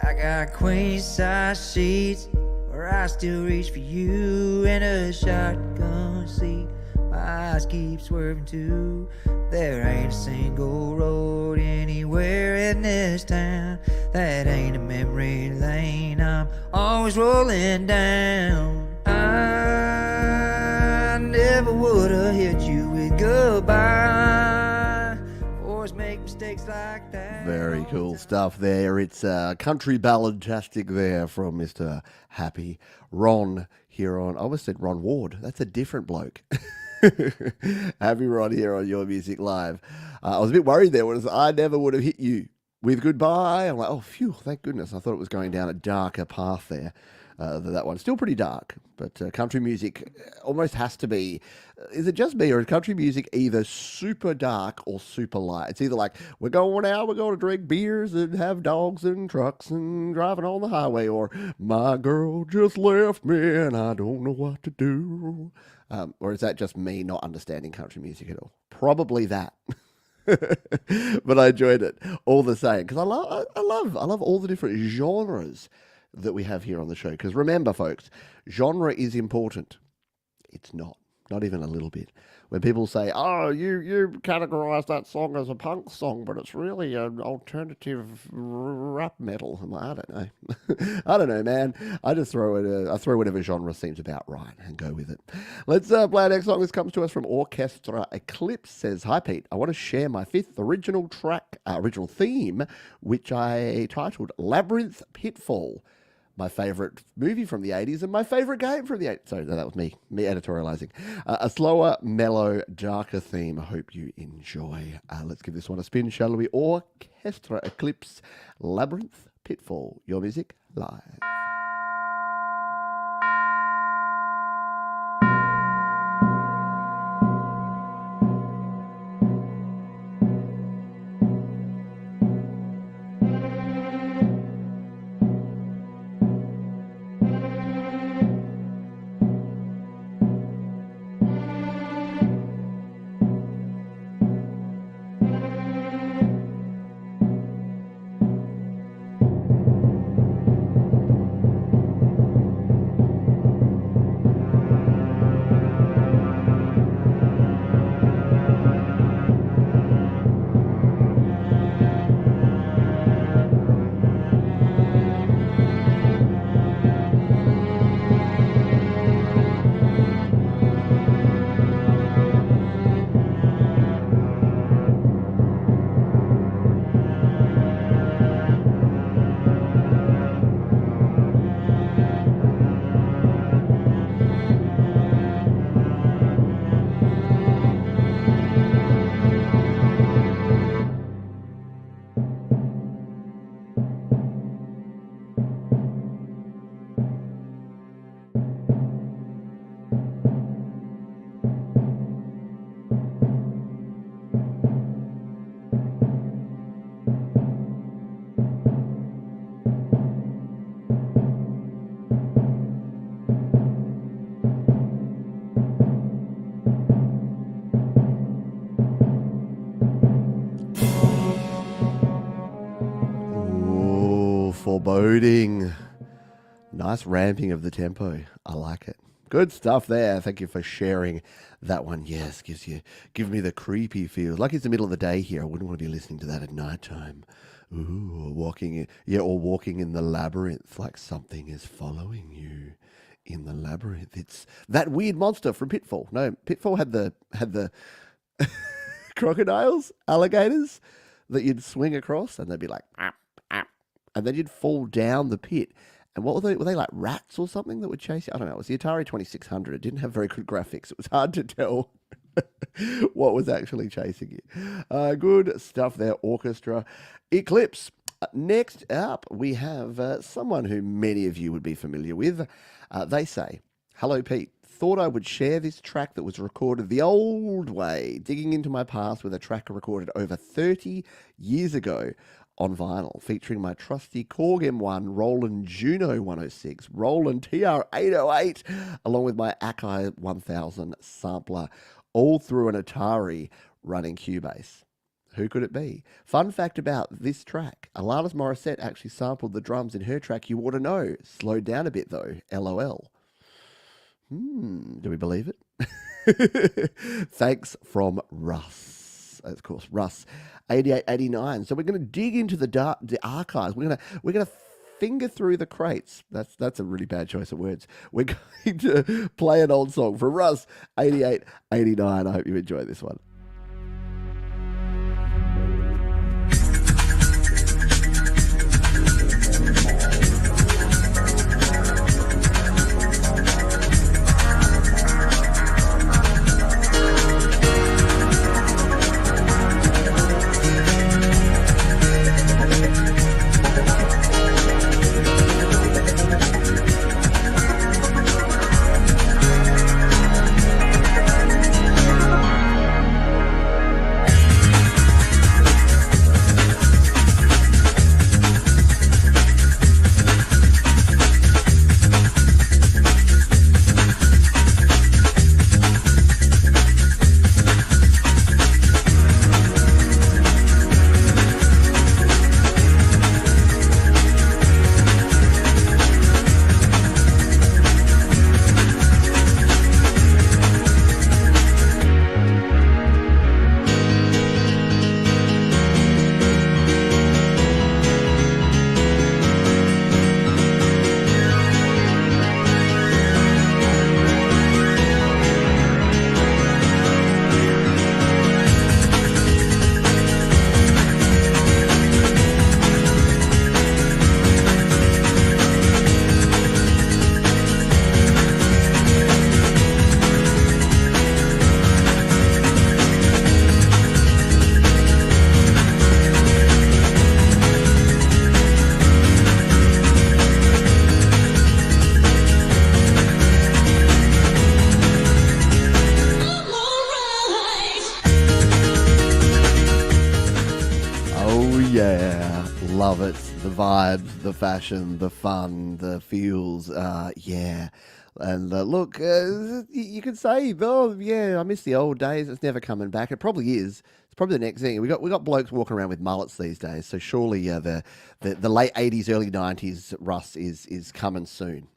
E: I got queen size sheets where I still reach for you, and a shotgun seat my eyes keep swerving to. There ain't a single road anywhere in this town that ain't a memory lane I'm always rolling down. I never would have hit you with goodbye. Always make mistakes like that.
B: Very cool stuff there. It's country ballad-tastic there from Mr. Happy Ron here on... I almost said Ron Ward. That's a different bloke. Happy Ron here on Your Music Live. I was a bit worried there. I never would have hit you with goodbye. I'm like, oh, phew, thank goodness. I thought it was going down a darker path there. That one. Still pretty dark, but country music almost has to be. Is it just me, or is country music either super dark or super light? It's either like, we're going out, we're going to drink beers and have dogs and trucks and driving on the highway, or my girl just left me and I don't know what to do. Or is that just me not understanding country music at all? Probably that. But I enjoyed it all the same, because I love all the different genres that we have here on the show. Because remember, folks, genre is important. It's not even a little bit. When people say, oh, you categorize that song as a punk song, but it's really an alternative rap metal. I'm like, I don't know. I don't know, man. I just I throw whatever genre seems about right and go with it. Let's play our next song. This comes to us from Orchestra Eclipse. Says, hi, Pete. I want to share my 5th original theme, which I titled Labyrinth Pitfall. My favourite movie from the 80s and my favourite game from the 80s. Sorry, that was me editorialising. A slower, mellow, darker theme. I hope you enjoy. Let's give this one a spin, shall we? Orchestra Eclipse, Labyrinth Pitfall. Your Music Live. Foreboding. Nice ramping of the tempo. I like it. Good stuff there. Thank you for sharing that one. Yes, gives me the creepy feels. Like it's the middle of the day here. I wouldn't want to be listening to that at nighttime. Ooh, or walking in the labyrinth like something is following you in the labyrinth. It's that weird monster from Pitfall. No, Pitfall had the crocodiles, alligators that you'd swing across, and they'd be like, and then you'd fall down the pit. And what were they? Were they like rats or something that would chase you? I don't know. It was the Atari 2600. It didn't have very good graphics. It was hard to tell what was actually chasing you. Good stuff there, orchestra. Eclipse. Next up, we have someone who many of you would be familiar with. They say, "Hello, Pete. Thought I would share this track that was recorded the old way, digging into my past with a track recorded over 30 years ago on vinyl, featuring my trusty Korg M1, Roland Juno 106, Roland TR-808, along with my Akai 1000 sampler, all through an Atari running Cubase." Who could it be? Fun fact about this track, Alanis Morissette actually sampled the drums in her track You Ought to Know. Slowed down a bit though, LOL. Do we believe it? Thanks from Russ. Of course, Russ, 8889. So we're going to dig into the archives. We're going to finger through the crates. That's a really bad choice of words. We're going to play an old song for Russ, 8889. I hope you enjoy this one. Love it. The vibes, the fashion, the fun, the feels. Yeah. And look, you could say, oh, yeah, I miss the old days. It's never coming back. It probably is. It's probably the next thing. We got blokes walking around with mullets these days. So surely the late 80s, early 90s Russ is coming soon.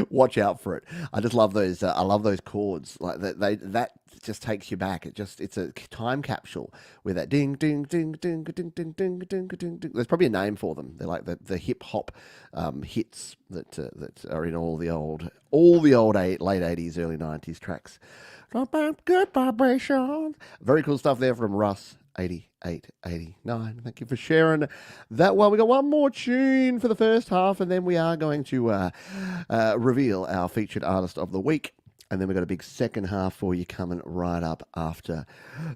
B: Watch out for it. I just love those. I love those chords. Like that just takes you back. It's a time capsule with that ding ding ding ding ding ding ding ding ding ding. There's probably a name for them. They're like the hip hop hits that are in all the old late 80s, early 90s tracks. Good vibration. Very cool stuff there from Russ. 8889. Thank you for sharing that one. We got one more tune for the first half, and then we are going to reveal our featured artist of the week. And then we've got a big second half for you coming right up after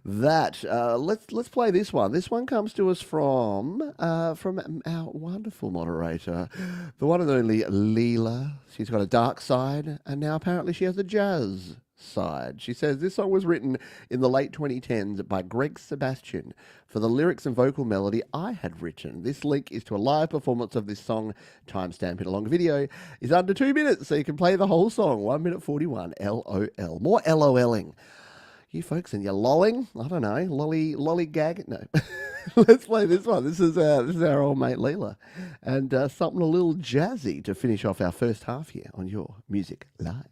B: that. Let's play this one. This one comes to us from our wonderful moderator, the one and only Leela. She's got a dark side, and now apparently she has a jazz side. She says this song was written in the late 2010s by Greg Sebastian. For the lyrics and vocal melody I had written. This link is to a live performance of this song. Timestamp in a long video is under 2 minutes, so you can play the whole song. 1 minute 41. LOL. More LOLing. You folks and your lolling, I don't know, lollygag, no. Let's play this one. This is our old mate Leela, and something a little jazzy to finish off our first half here on your Music Live.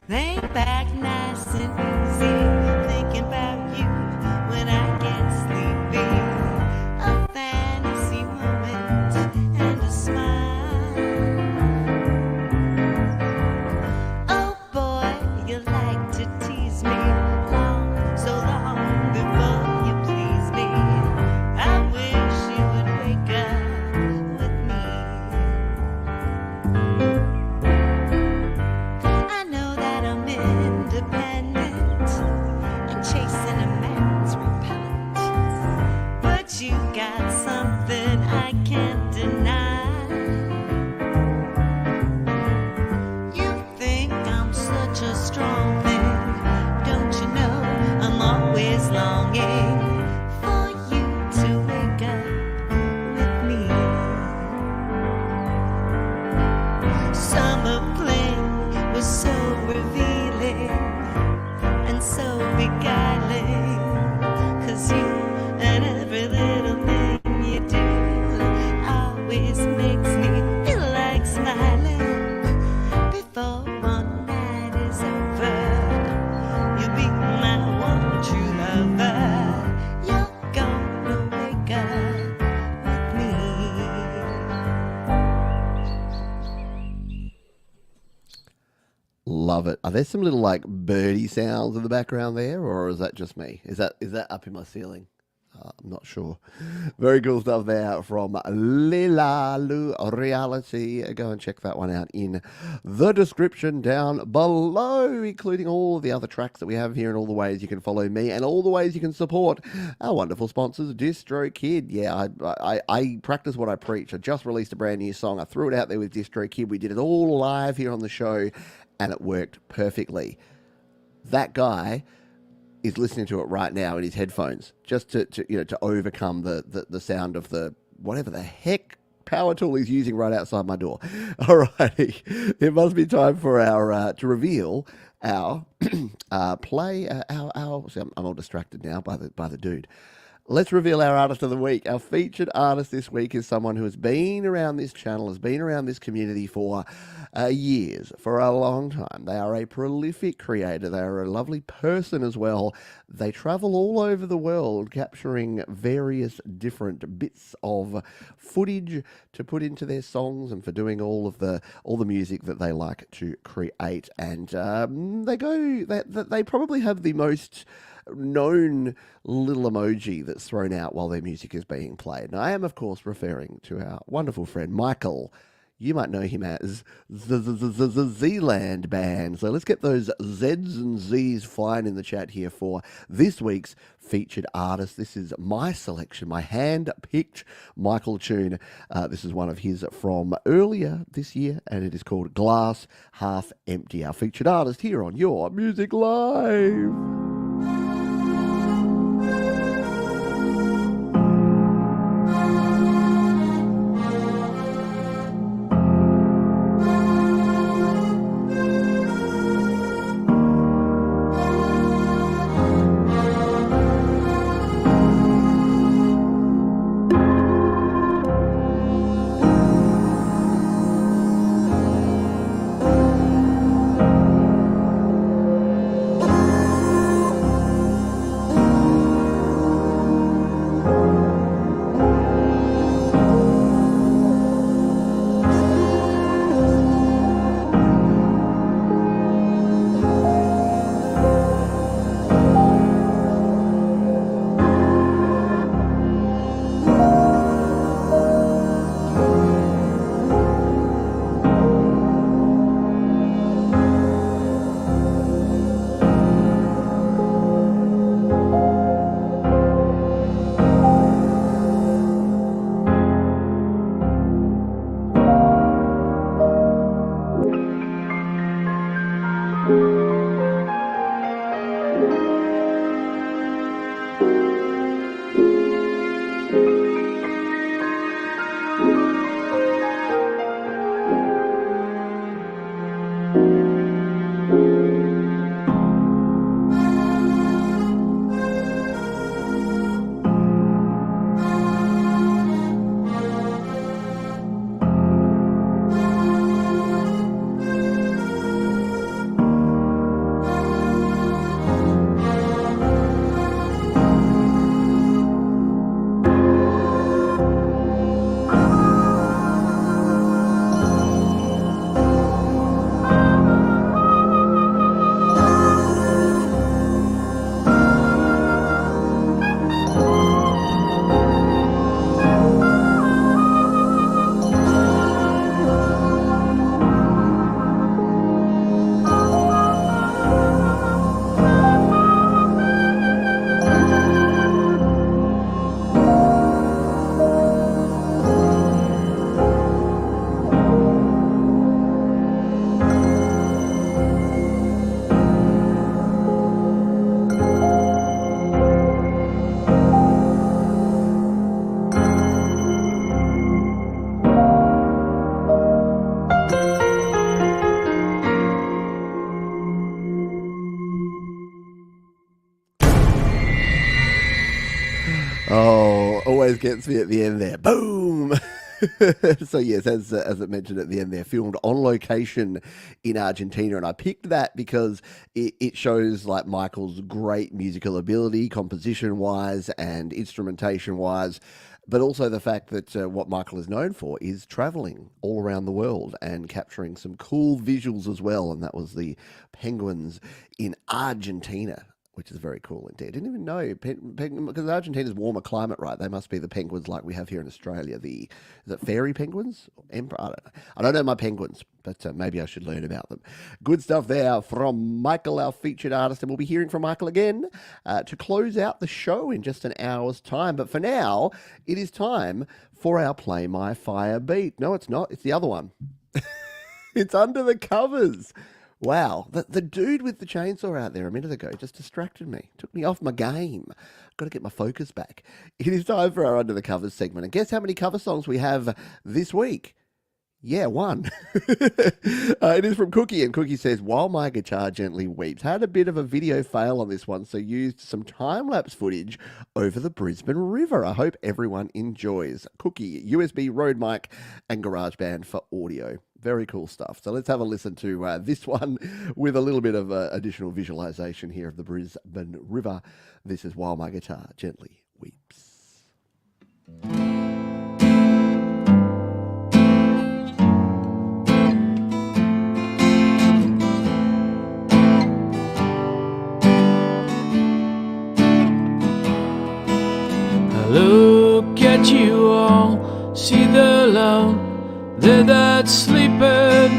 G: Lay back nice and easy, thinking about you when I get sleepy. A fantasy moment and a smile. Oh boy, you like to tease me long, so long before you please me. I wish you would wake up with me. I know that I'm independent and chasing a man's repellent, but you got something I can't deny. You think I'm such a strong thing, don't you know I'm always longing for you to wake up with me. Summer fling was so revealing and so beguiling, 'cause you and every little thing you do always makes me feel like smiling. Before one night is over, you'll be my one true lover. You're gonna wake up with me.
B: Love it. Are there some little like birdie sounds in the background there, or is that just me? Is that up in my ceiling? I'm not sure. Very cool stuff there from Leela Lu Reality. Go and check that one out in the description down below, including all of the other tracks that we have here and all the ways you can follow me and all the ways you can support our wonderful sponsors, DistroKid. Yeah, I practice what I preach. I just released a brand new song. I threw it out there with DistroKid. We did it all live here on the show, and it worked perfectly. That guy is listening to it right now in his headphones, just to overcome the sound of the whatever the heck power tool he's using right outside my door. Alrighty, it must be time for our to reveal our play. See, I'm all distracted now by the dude. Let's reveal our artist of the week. Our featured artist this week is someone who has been around this channel, has been around this community for years, for a long time. They are a prolific creator. They are a lovely person as well. They travel all over the world, capturing various different bits of footage to put into their songs, and for doing all the music that they like to create. And they probably have the most known little emoji that's thrown out while their music is being played. Now, I am, of course, referring to our wonderful friend Michael. You might know him as the Zealand Band. So let's get those Zs and Zs flying in the chat here for this week's featured artist. This is my selection, my hand-picked Michael tune. This is one of his from earlier this year, and it is called Glass Half Empty. Our featured artist here on Your Music Live. always gets me at the end there. Boom! So yes, as it mentioned at the end there, filmed on location in Argentina, and I picked that because it shows like Michael's great musical ability, composition wise and instrumentation wise, but also the fact that what Michael is known for is traveling all around the world and capturing some cool visuals as well, and that was the penguins in Argentina, which is very cool indeed. I didn't even know, because Argentina's warmer climate, right? They must be the penguins like we have here in Australia. Is it fairy penguins? I don't know my penguins, but maybe I should learn about them. Good stuff there from Michael, our featured artist, and we'll be hearing from Michael again to close out the show in just an hour's time. But for now, it is time for our Play My Fire beat. No, it's not. It's the other one. It's Under the Covers. Wow, the dude with the chainsaw out there a minute ago just distracted me, took me off my game. Got to get my focus back. It is time for our Under the Covers segment. And guess how many cover songs we have this week? Yeah, one. It is from Cookie, and Cookie says, "While my guitar gently weeps." Had a bit of a video fail on this one, so used some time-lapse footage over the Brisbane River. I hope everyone enjoys. Cookie, USB Rode mic, and GarageBand for audio. Very cool stuff. So let's have a listen to this one with a little bit of additional visualization here of the Brisbane River. This is While My Guitar Gently Weeps.
E: I look at you all, see the love that's sleeping,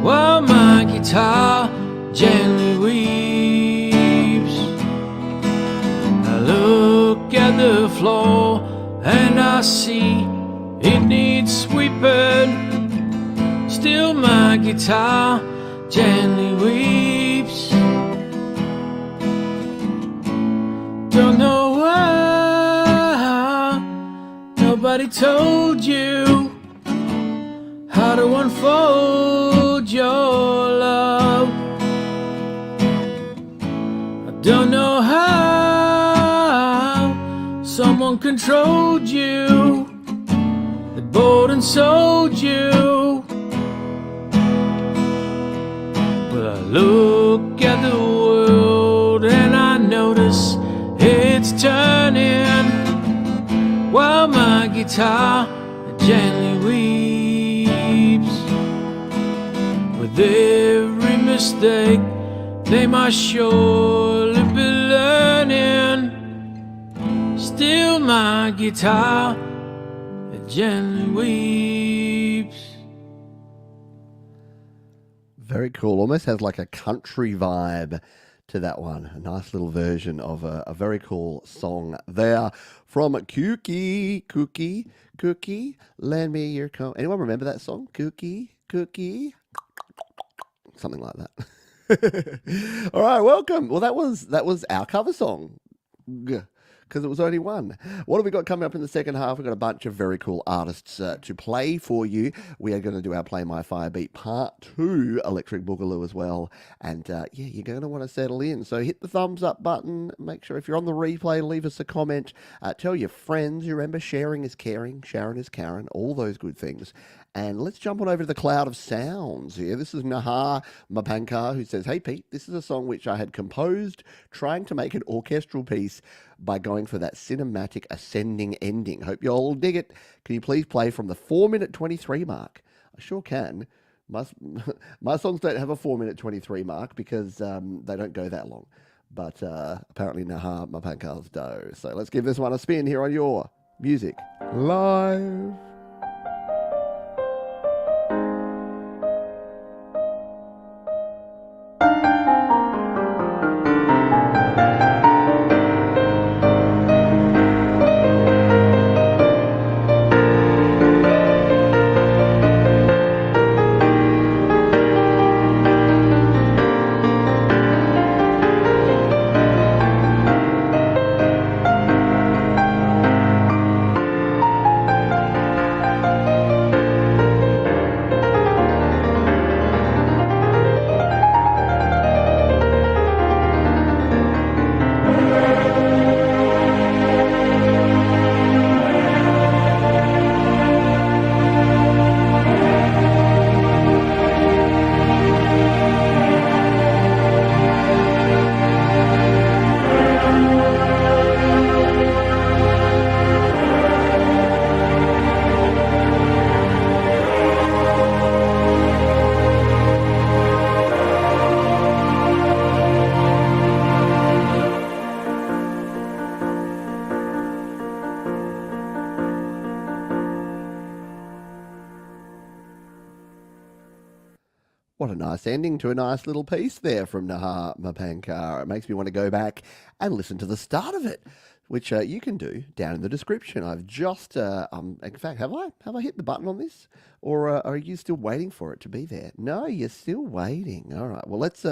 E: while my guitar gently weeps. I look at the floor and I see it needs sweeping, still my guitar gently weeps. Don't know why nobody told you how to unfold your love. I don't know how someone controlled you, that bought and sold you. Well, I look at the world and I notice it's turning, while my guitar gently weeps. With every mistake they must surely be learning, still my guitar gently weeps.
B: Very cool. Almost has like a country vibe to that one. A nice little version of a very cool song there from Cookie. Cookie, lend me your comb. Anyone remember that song? Cookie. Something like that. All right, welcome. Well, that was our cover song, because it was only one. What have we got coming up in the second half? We've got a bunch of very cool artists to play for you. We are going to do our Play My Fire beat part 2, Electric Boogaloo as well. And you're going to want to settle in. So hit the thumbs up button. Make sure if you're on the replay, leave us a comment. Tell your friends. You remember, sharing is caring, Sharon is Karen, all those good things. And let's jump on over to the cloud of sounds here. This is Nahar Mapankar, who says, "Hey Pete, this is a song which I had composed trying to make an orchestral piece by going for that cinematic ascending ending. Hope you all dig it. Can you please play from the 4-minute 23 mark?" I sure can. My songs don't have a 4-minute 23 mark because they don't go that long. But apparently Nahar Mapankar's do. So let's give this one a spin here on your Music Live. nice ending to a nice little piece there from Nahar Mapankar. It makes me want to go back and listen to the start of it, which you can do down in the description. I've just, in fact, have I hit the button on this, or are you still waiting for it to be there? No, you're still waiting. All right. Well, let's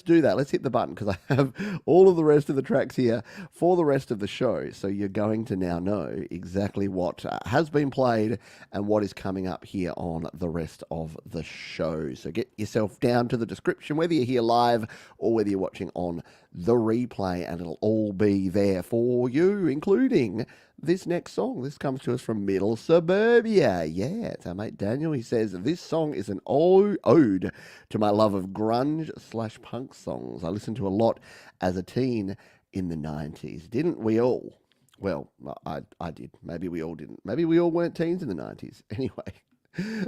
B: do that. Let's hit the button because I have all of the rest of the tracks here for the rest of the show. So you're going to now know exactly what has been played and what is coming up here on the rest of the show. So get yourself down to the description, whether you're here live or whether you're watching on the replay, and it'll all be there for you, including this next song. This comes to us from Middle Suburbia. Yeah, it's our mate Daniel. He says, this song is an ode to my love of grunge/punk songs. I listened to a lot as a teen in the 90s. Didn't we all? Well, I did. Maybe we all didn't. Maybe we all weren't teens in the 90s. Anyway,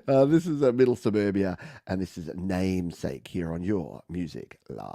B: this is Middle Suburbia, and this is Namesake here on Your Music Live.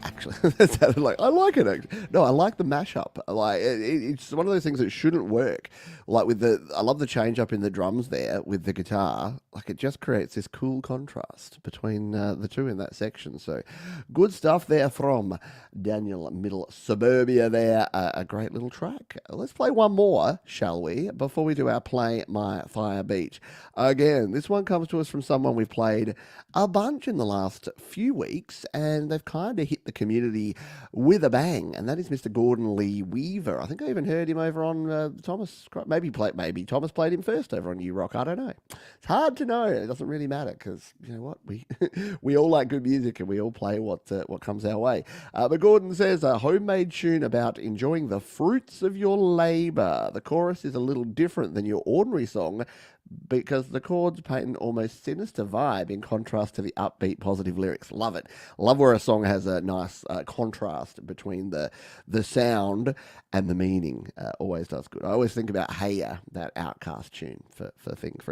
B: Actually, that sounded like I like it. Actually. No, I like the mashup. Like it's one of those things that shouldn't work. Like I love the change up in the drums there with the guitar. Like it just creates this cool contrast between the two in that section. So good stuff there from Daniel Middle Suburbia there. A great little track. Let's play one more, shall we? Before we do our Play My Fire Beach. Again, this one comes to us from someone we've played a bunch in the last few weeks, and they've kind of hit the community with a bang, and that is Mr. Gordon Lee Weaver. I think I even heard him over on Thomas. Maybe Thomas played him first over on U-Rock. I don't know. It's hard to know. It doesn't really matter because you know what, we all like good music and we all play what comes our way. But Gordon says a homemade tune about enjoying the fruits of your labour. The chorus is a little different than your ordinary song, because the chords paint an almost sinister vibe in contrast to the upbeat, positive lyrics. Love it. Love where a song has a nice contrast between the sound and the meaning. Always does good. I always think about Hey Ya, that Outcast tune, for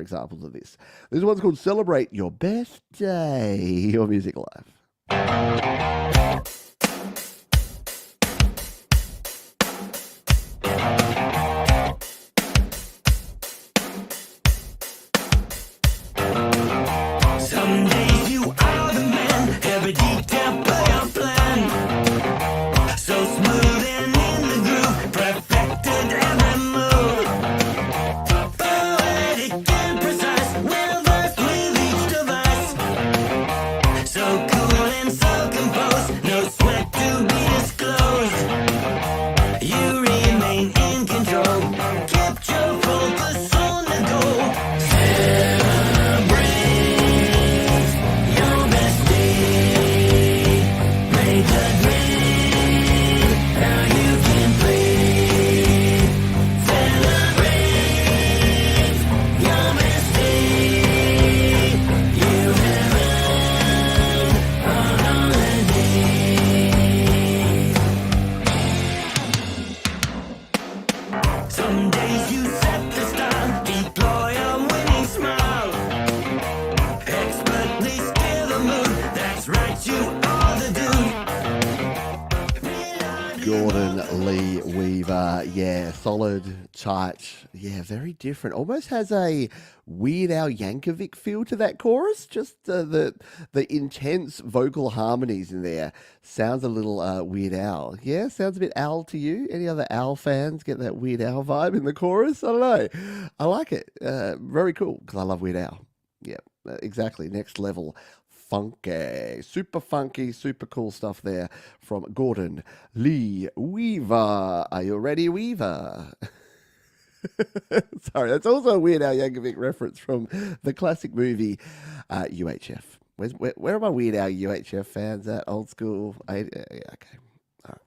B: examples of this. This one's called Celebrate Your Best Day. Your Music Live.
A: Some days you are the man, every detail of your plan. So smooth and in the groove, perfected every move. Poetic and precise, well versed with each device. So cool and so composed, no sweat to be disclosed. You remain in control, kept your focus on the goal. Some days you set the style, deploy a winning smile. Expertly steer the mood, that's right, you are the dude.
B: Gordon Lee Weaver Yeah, solid, tight. Yeah, very different. Almost has a Weird Al Yankovic feel to that chorus. Just the intense vocal harmonies in there sounds a little Weird Al. Yeah, sounds a bit Al to you. Any other Al fans get that Weird Al vibe in the chorus? I don't know. I like it. Very cool because I love Weird Al. Yeah, exactly. Next level. Funky, super cool stuff there from Gordon Lee Weaver. Are you ready, Weaver? Sorry, that's also a Weird Al Yankovic reference from the classic movie UHF. Where are my Weird Al UHF fans at? Old school. Yeah, okay. All right.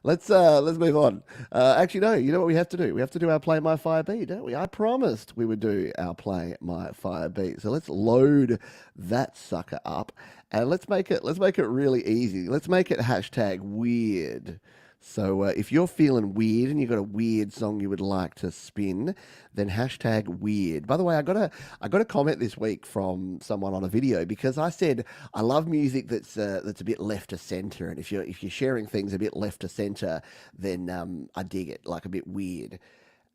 B: Let's move on. Actually, no. You know what we have to do? We have to do our Play My Fire Beat, don't we? I promised we would do our Play My Fire Beat. So let's load that sucker up and let's make it really easy. Let's make it hashtag weird. So if you're feeling weird and you've got a weird song you would like to spin, then hashtag weird. By the way, I got a comment this week from someone on a video because I said I love music that's a bit left to center, and if you're sharing things a bit left to center, then I dig it, like a bit weird.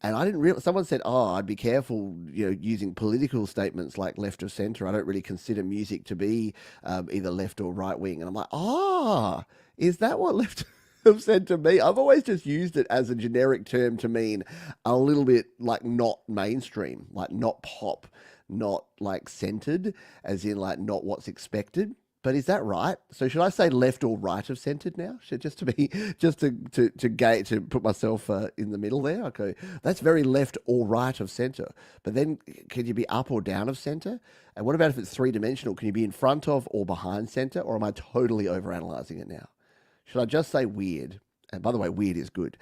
B: And I didn't realize, someone said, oh, I'd be careful, using political statements like left or center. I don't really consider music to be either left or right wing. And I'm like, is that what left have said to me? I've always just used it as a generic term to mean a little bit like not mainstream, like not pop, not like centered, as in like not what's expected. But is that right? So should I say left or right of centered now? Should just to put myself in the middle there? Okay, that's very left or right of center. But then can you be up or down of center? And what about if it's three-dimensional? Can you be in front of or behind center? Or am I totally overanalyzing it now? Should I just say weird? And by the way, weird is good.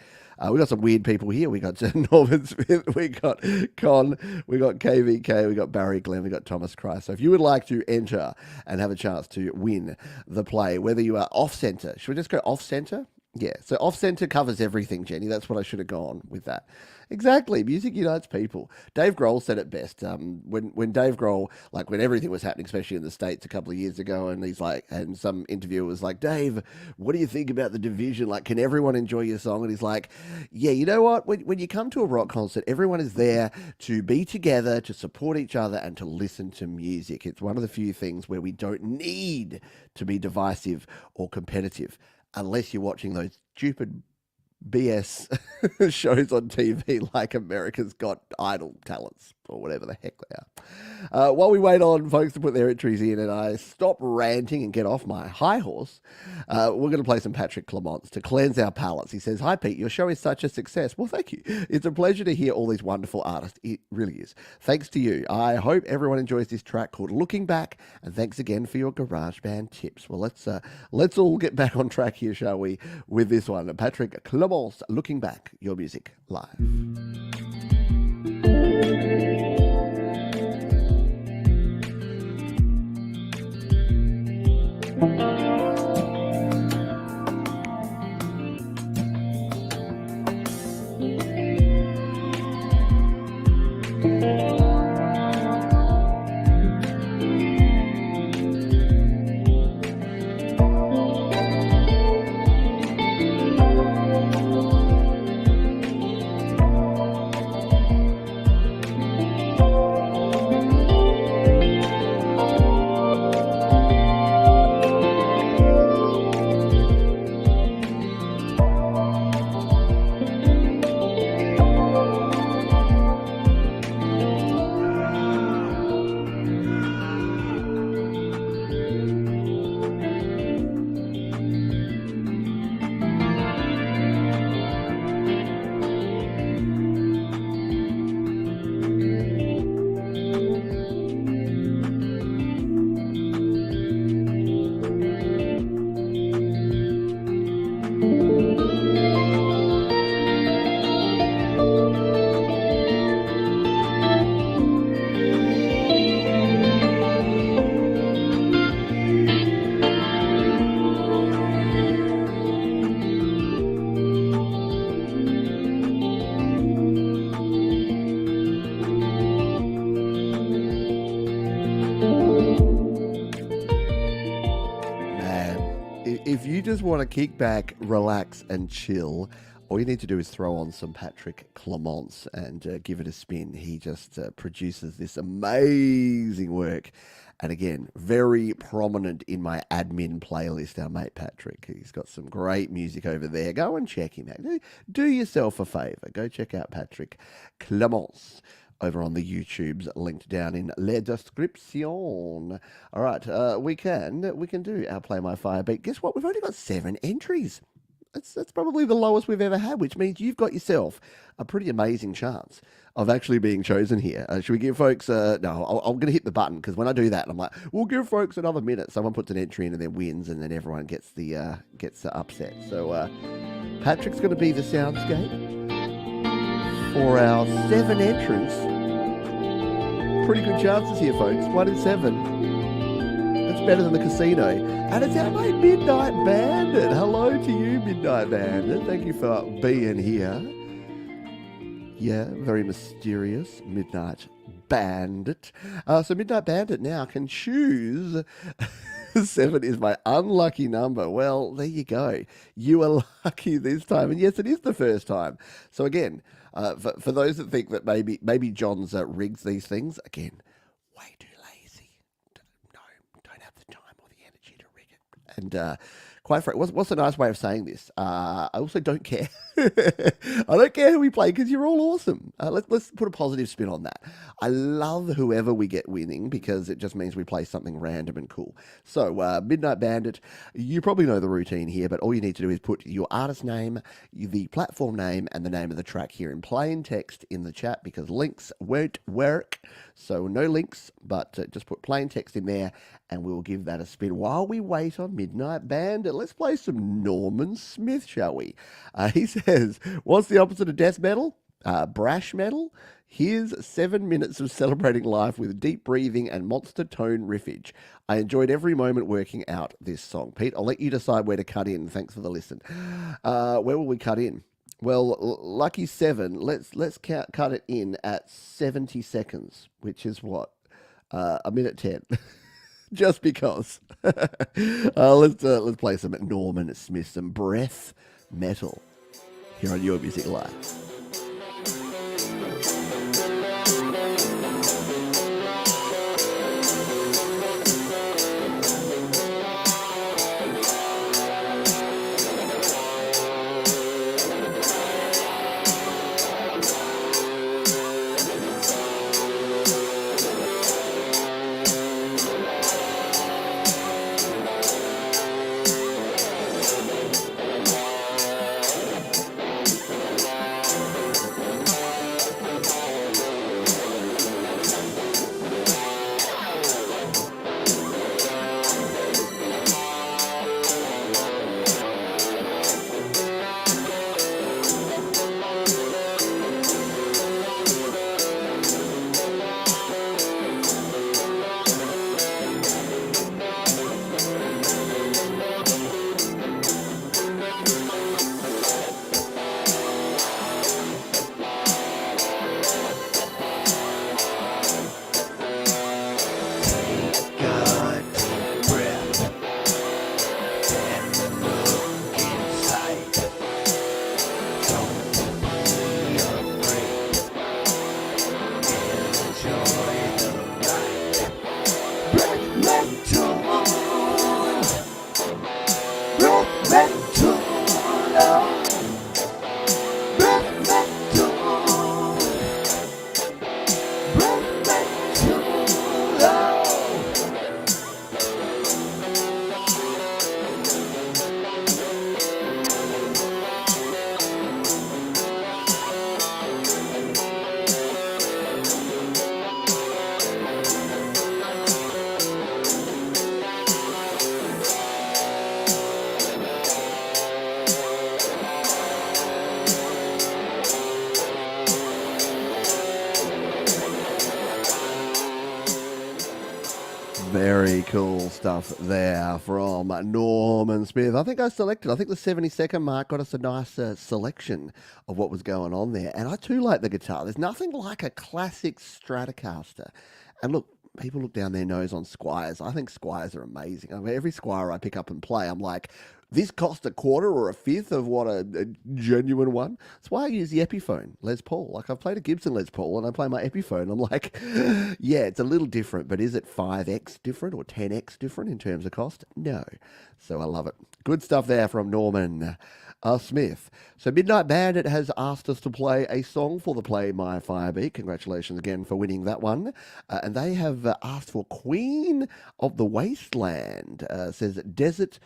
B: We got some weird people here. We got Norman Smith, we got Con, we got KVK, we got Barry Glenn, we got Thomas Christ. So if you would like to enter and have a chance to win the play, whether you are off center, should we just go off center? Yeah, so off center covers everything, Jenny. That's what I should have gone with that. Exactly. Music unites people. Dave Grohl said it best. When Dave Grohl, like when everything was happening, especially in the States a couple of years ago, and he's like, and some interviewer was like, Dave, what do you think about the division? Like, can everyone enjoy your song? And he's like, yeah, you know what? When you come to a rock concert, everyone is there to be together, to support each other, and to listen to music. It's one of the few things where we don't need to be divisive or competitive, unless you're watching those stupid BS shows on TV like America's Got Idol talents or whatever the heck they are. While we wait on folks to put their entries in and I stop ranting and get off my high horse, we're going to play some Patrick Clements to cleanse our palates. He says, hi, Pete, your show is such a success. Well, thank you. It's a pleasure to hear all these wonderful artists. It really is. Thanks to you. I hope everyone enjoys this track called Looking Back, and thanks again for your GarageBand tips. Well, let's all get back on track here, shall we, with this one. Patrick Clements, Looking Back, your music live. If you just want to kick back, relax, and chill, all you need to do is throw on some Patrick Clements and give it a spin. He just produces this amazing work. And again, very prominent in my admin playlist, our mate Patrick. He's got some great music over there. Go and check him out. Do yourself a favour. Go check out Patrick Clements over on the YouTubes, linked down in la description. All right, we can do our Play My Fire beat. Guess what? We've only got 7 entries. That's probably the lowest we've ever had, which means you've got yourself a pretty amazing chance of actually being chosen here. Should we give folks... no, I'm going to hit the button, because when I do that, I'm like, we'll give folks another minute. Someone puts an entry in and then wins, and then everyone gets the upset. So Patrick's going to be the soundscape for our 7 entrants. Pretty good chances here, folks. 1 in 7. That's better than the casino. And it's our mate Midnight Bandit. Hello to you, Midnight Bandit. Thank you for being here. Yeah, very mysterious Midnight Bandit. So Midnight Bandit now can choose. 7 is my unlucky number. Well, there you go. You are lucky this time. And yes, it is the first time. So again, for those that think that maybe John's rigs these things, again, way too lazy. No, don't have the time or the energy to rig it. And quite frankly, what's a nice way of saying this? I also don't care. I don't care who we play, because you're all awesome. Let's put a positive spin on that. I love whoever we get winning, because it just means we play something random and cool. So, Midnight Bandit, you probably know the routine here, but all you need to do is put your artist name, the platform name, and the name of the track here in plain text in the chat, because links won't work. So no links, but just put plain text in there, and we'll give that a spin while we wait on Midnight Bandit. Let's play some Norman Smith, shall we? He says, what's the opposite of death metal? Brash metal? Here's 7 minutes of celebrating life with deep breathing and monster tone riffage. I enjoyed every moment working out this song. Pete, I'll let you decide where to cut in. Thanks for the listen. Where will we cut in? Well, lucky 7. Let's cut it in at 70 seconds, which is what? A minute 10. Just because. Let's play some Norman Smith, some breath metal here on Your Music Live. Very cool stuff there from Norman Smith. I think the 70-second mark got us a nice selection of what was going on there. And I too like the guitar. There's nothing like a classic Stratocaster. And look, people look down their nose on Squires. I think Squires are amazing. I mean, every Squire I pick up and play, I'm like, This cost a quarter or a fifth of what a genuine one. That's why I use the Epiphone Les Paul. Like, I've played a Gibson Les Paul and I play my Epiphone. I'm like, yeah, it's a little different, but is it 5x different or 10x different in terms of cost? No. So I love it. Good stuff there from Norman Smith. So Midnight Bandit has asked us to play a song for the Play My Firebeat. Congratulations again for winning that one. And they have asked for Queen of the Wasteland. Says Desert...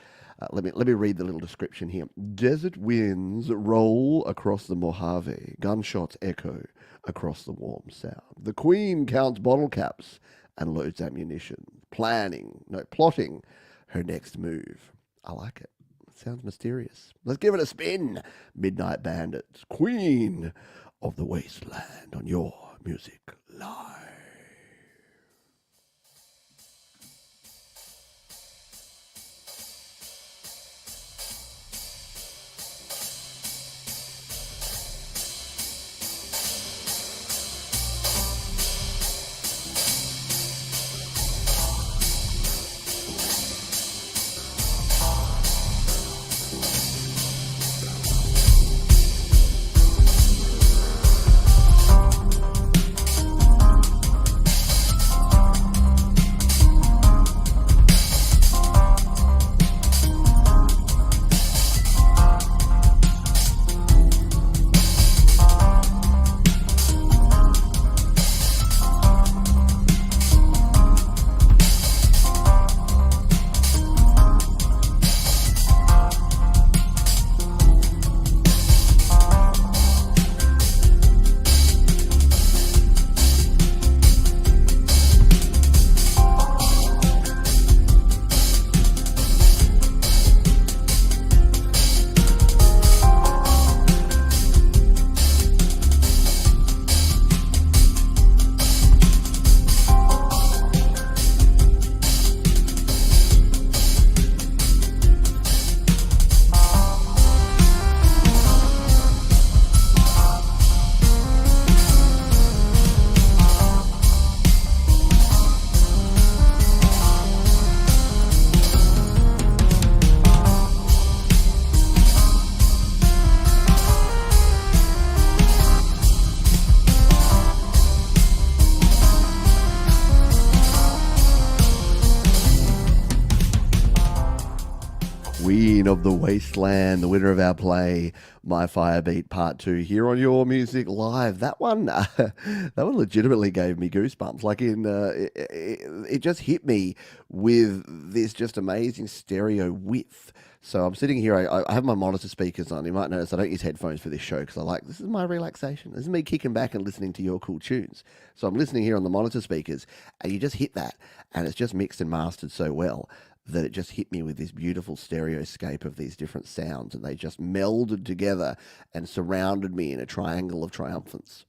B: let me read the little description here. Desert winds roll across the Mojave. Gunshots echo across the warm sound. The Queen counts bottle caps and loads ammunition, plotting her next move. I like it. It sounds mysterious. Let's give it a spin. Midnight Bandits, Queen of the Wasteland on Your Music Live. Queen of the Wasteland, the winner of our Play My Firebeat Part 2 here on Your Music Live. That one legitimately gave me goosebumps. Like it just hit me with this just amazing stereo width. So I'm sitting here, I have my monitor speakers on. You might notice I don't use headphones for this show because this is my relaxation. This is me kicking back and listening to your cool tunes. So I'm listening here on the monitor speakers and you just hit that and it's just mixed and mastered so well that it just hit me with this beautiful stereoscape of these different sounds, and they just melded together and surrounded me in a triangle of triumphance.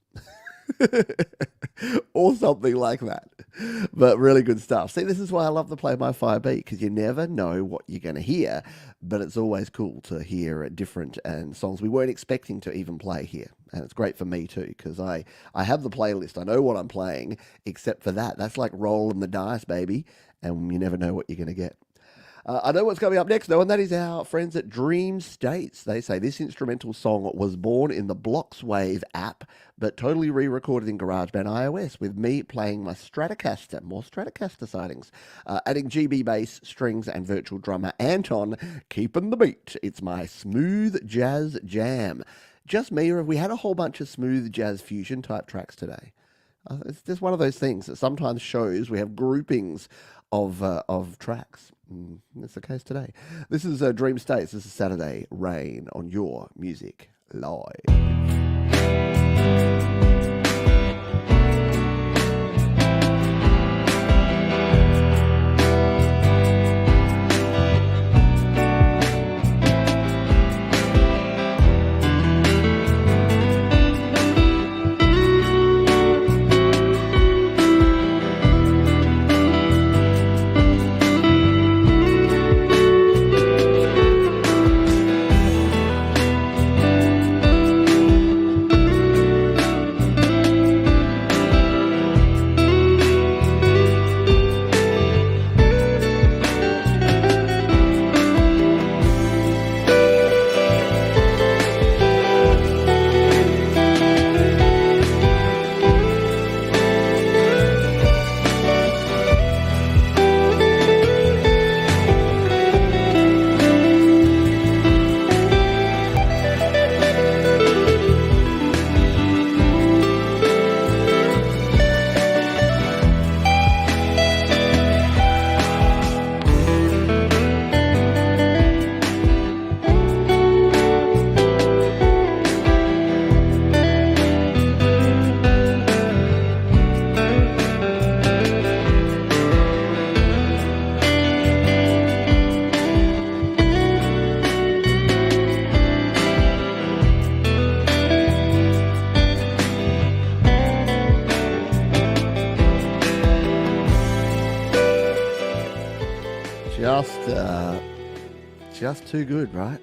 B: Or something like that. But really good stuff. See, this is why I love the Play My Firebeat, because you never know what you're going to hear, but it's always cool to hear different and songs we weren't expecting to even play here. And it's great for me too, because I have the playlist. I know what I'm playing, except for that. That's like rolling the dice, baby, and you never know what you're going to get. I know what's coming up next, though, and that is our friends at Dream States. They say this instrumental song was born in the Bloxwave app, but totally re-recorded in GarageBand iOS with me playing my Stratocaster. More Stratocaster sightings. Adding GB bass, strings, and virtual drummer Anton, keeping the beat. It's my smooth jazz jam. Just me, or have we had a whole bunch of smooth jazz fusion type tracks today? It's just one of those things that sometimes shows we have groupings of tracks. That's the case today. This is Dream States. This is Saturday Rain on Your Music Live. just too good, right?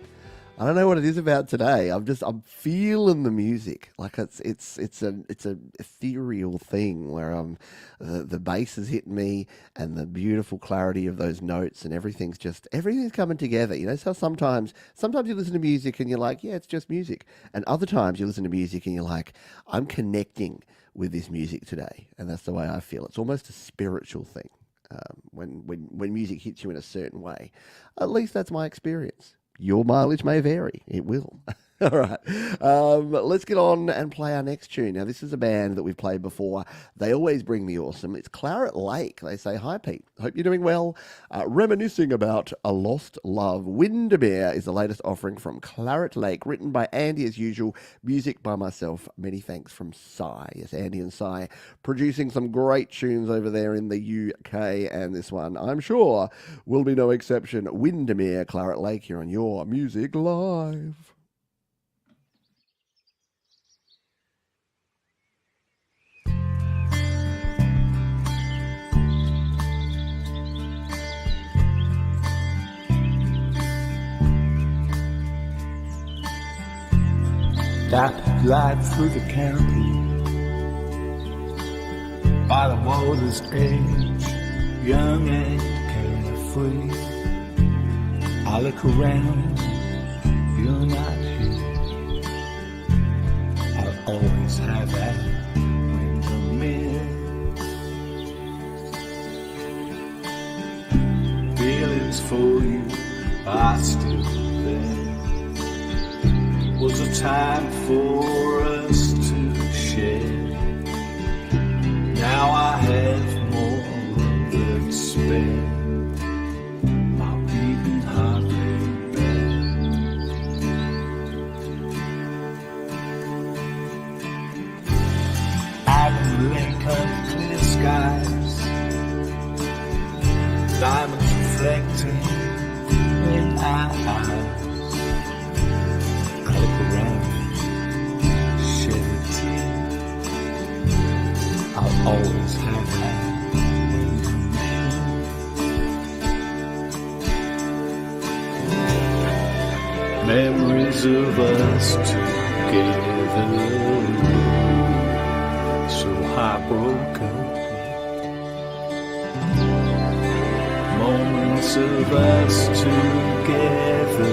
B: I don't know what it is about today. I'm feeling the music. Like it's an ethereal thing where the bass is hitting me and the beautiful clarity of those notes and everything's coming together. You know, so sometimes you listen to music and you're like, yeah, it's just music. And other times you listen to music and you're like, I'm connecting with this music today. And that's the way I feel. It's almost a spiritual thing. When music hits you in a certain way. At least that's my experience. Your mileage may vary. It will. All right. Let's get on and play our next tune. Now, this is a band that we've played before. They always bring the awesome. It's Claret Lake. They say, hi, Pete. Hope you're doing well. Reminiscing about a lost love. Windermere is the latest offering from Claret Lake, written by Andy as usual, music by myself. Many thanks from Cy. Yes, Andy and Cy producing some great tunes over there in the UK, and this one, I'm sure, will be no exception. Windermere, Claret Lake here on Your Music Live.
H: That ride through the county by the water's edge, young and carefree. I look around, you're not here. I'll always have that Windermere. Feelings for you are still there. Was a time for us to share. Now I have more than spare. My beating heart laid bare. Island lake under clear skies, diamonds reflecting in our eyes. I look around, shed a tear. I'll always have that Windermere. Memories of us together, so heartbroken. Moments of us together.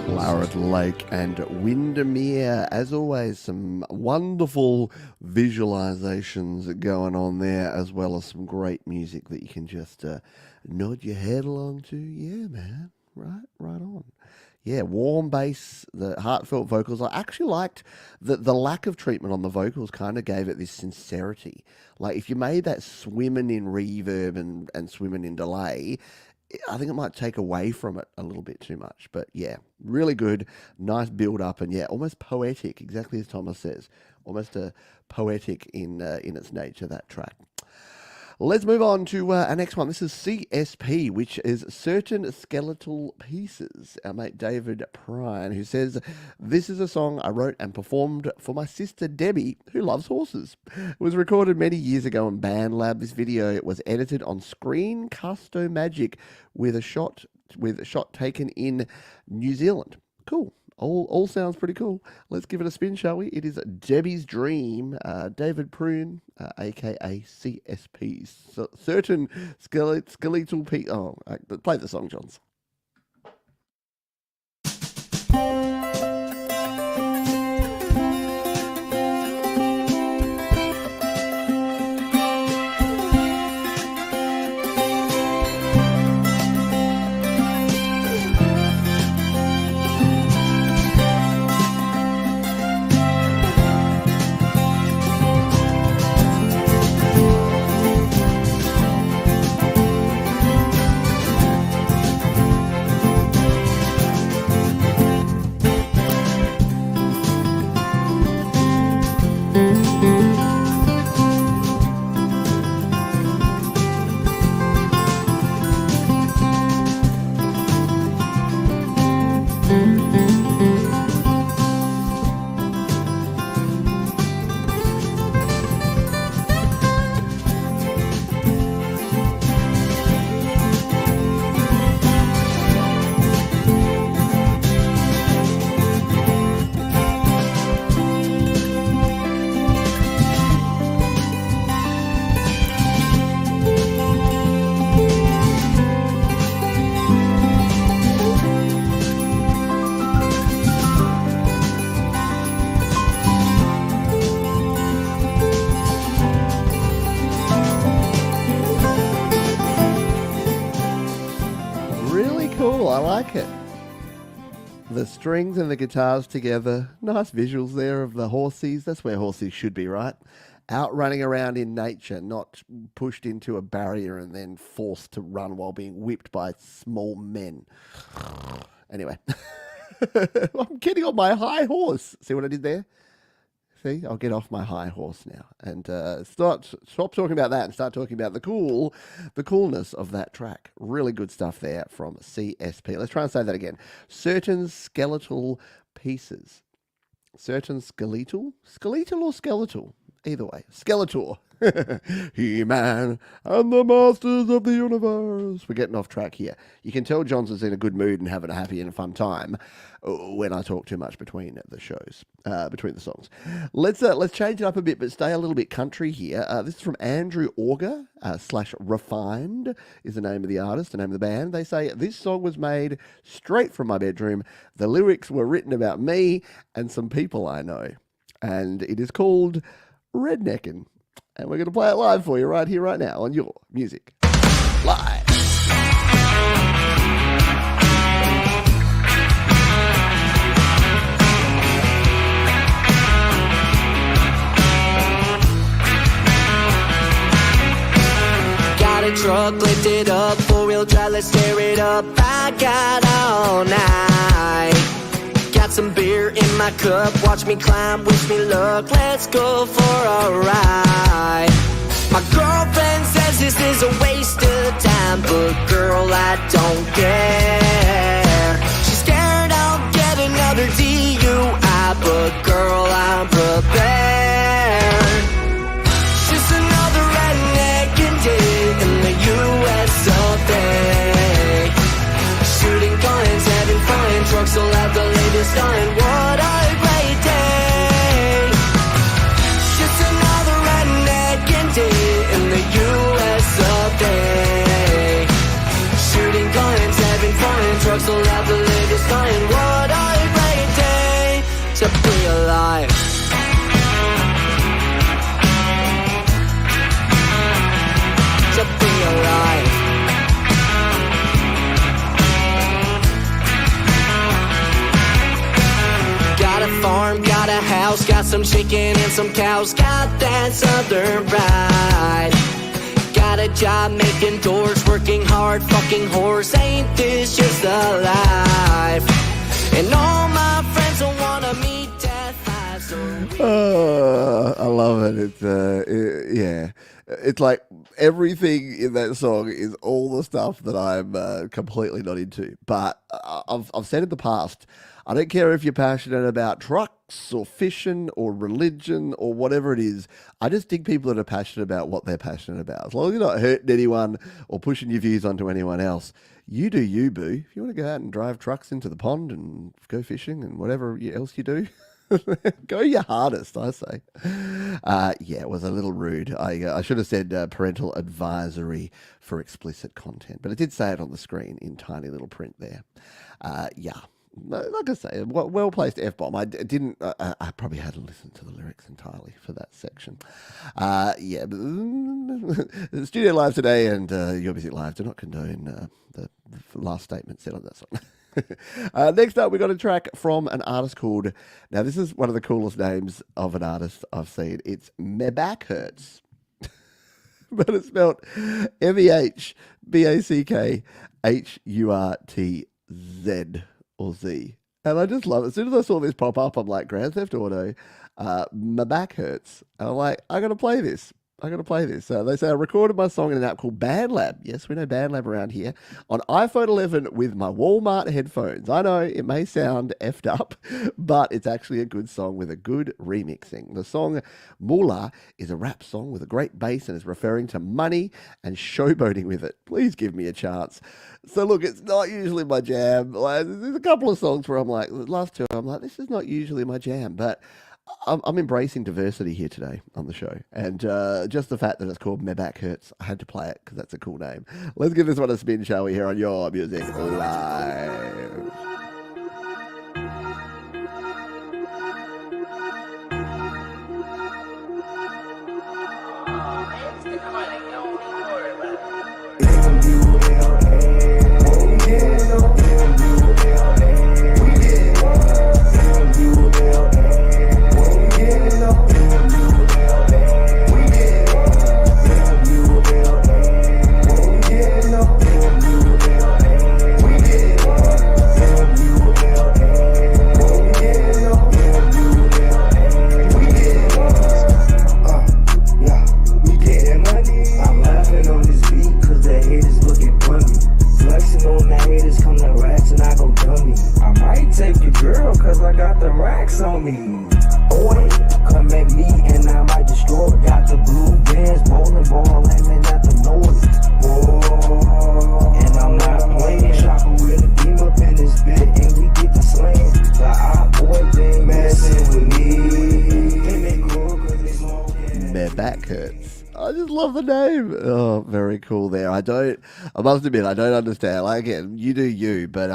B: Claret Lake and Windermere. As always, some wonderful visualizations going on there, as well as some great music that you can just nod your head along to. Yeah, man. Right on. Yeah, warm bass, the heartfelt vocals. I actually liked the lack of treatment on the vocals kind of gave it this sincerity. Like if you made that swimming in reverb and swimming in delay, I think it might take away from it a little bit too much. But yeah, really good, nice build up, and yeah, almost poetic, exactly as Thomas says. Almost poetic in its nature, that track. Let's move on to our next one. This is CSP, which is Certain Skeletal Pieces. Our mate David Prine, who says, this is a song I wrote and performed for my sister Debbie, who loves horses. It was recorded many years ago in BandLab. This video was edited on Screencast-O-Matic with a shot taken in New Zealand. Cool. All sounds pretty cool. Let's give it a spin, shall we? It is Debbie's Dream, David Prune, aka CSP. Certain skeletal piece. Oh, play the song, Johns. like it. The strings and the guitars together. Nice visuals there of the horsies. That's where horsies should be, right? Out running around in nature, not pushed into a barrier and then forced to run while being whipped by small men. Anyway, I'm getting on my high horse. See what I did there? See, I'll get off my high horse now and stop talking about that and start talking about the coolness of that track. Really good stuff there from CSP. Let's try and say that again. Certain skeletal pieces. Certain skeletal or skeletal? Either way, Skeletor. He-Man and the Masters of the Universe. We're getting off track here. You can tell Johnson's in a good mood and having a happy and fun time when I talk too much between the shows, between the songs. Let's change it up a bit, but stay a little bit country here. This is from Andrew Auger, /Refined is the name of the artist, the name of the band. They say, this song was made straight from my bedroom. The lyrics were written about me and some people I know. And it is called Redneckin'. And we're going to play it live for you right here, right now on Your Music Live.
A: Got a truck lifted up, four-wheel drive, let's tear it up. I got all night. Got some beer in my cup, watch me climb, wish me luck. Let's go for a ride. My girlfriend says this is a waste of time, but girl, I don't care. She's scared I'll get another DUI, but girl, I'm prepared. Just another redneckin' day in the US of A. Shooting guns, having fun, trucks will have the latest on. What a great day. Just another redneckin' day in the US of A. Shooting guns, having fun, trucks will have the latest on. What a great day to be alive. To be alive. Got a farm, got a house, got some chicken and some cows, got that southern pride. Got a job making doors, working hard, fucking horse, ain't this just a life? And all my friends will wanna meet at 5, so
B: I love it. Yeah. It's like everything in that song is all the stuff that I'm completely not into. But I've said in the past, I don't care if you're passionate about trucks or fishing or religion or whatever it is. I just dig people that are passionate about what they're passionate about. As long as you're not hurting anyone or pushing your views onto anyone else, you do you, boo. If you want to go out and drive trucks into the pond and go fishing and whatever else you do, go your hardest, I say. Yeah, it was a little rude. I should have said parental advisory for explicit content, but it did say it on the screen in tiny little print there. Yeah. Like I say, well-placed F-bomb. I didn't. I probably hadn't listened to the lyrics entirely for that section. Yeah, but Studio Live today and Your Music Live do not condone the last statement said on that song. Next up, we got a track from an artist called. Now, this is one of the coolest names of an artist I've seen. It's Meback Hurts, but it's spelled MEHBACKHURTZ. Or Z. And I just love it. As soon as I saw this pop up, I'm like, Grand Theft Auto, my back hurts. And I'm like, I got to play this. They say I recorded my song in an app called BandLab. Yes, we know BandLab around here. On iPhone 11 with my Walmart headphones. I know it may sound effed up, but it's actually a good song with a good remixing. The song Moolah is a rap song with a great bass and is referring to money and showboating with it. Please give me a chance. So look, it's not usually my jam. Like, there's a couple of songs where I'm like, the last two, I'm like, this is not usually my jam, but I'm embracing diversity here today on the show. And just the fact that it's called Meback Hurts, I had to play it because that's a cool name. Let's give this one a spin, shall we, here on Your Music Live.
E: M-U-L-A,
H: cause I got the racks on me. Boy, come at me and I might destroy. Got the blue bands, bowling ball, aiming at the noise. Boy, and I'm not playing. Chopper with a beam up in this bit, and we get the slang. The eye boy thing messing with me. They make cool cause they smoking.
B: Their back hurts. I just love the name. Oh, very cool there. I must admit, I don't understand. Like, again, you do you, but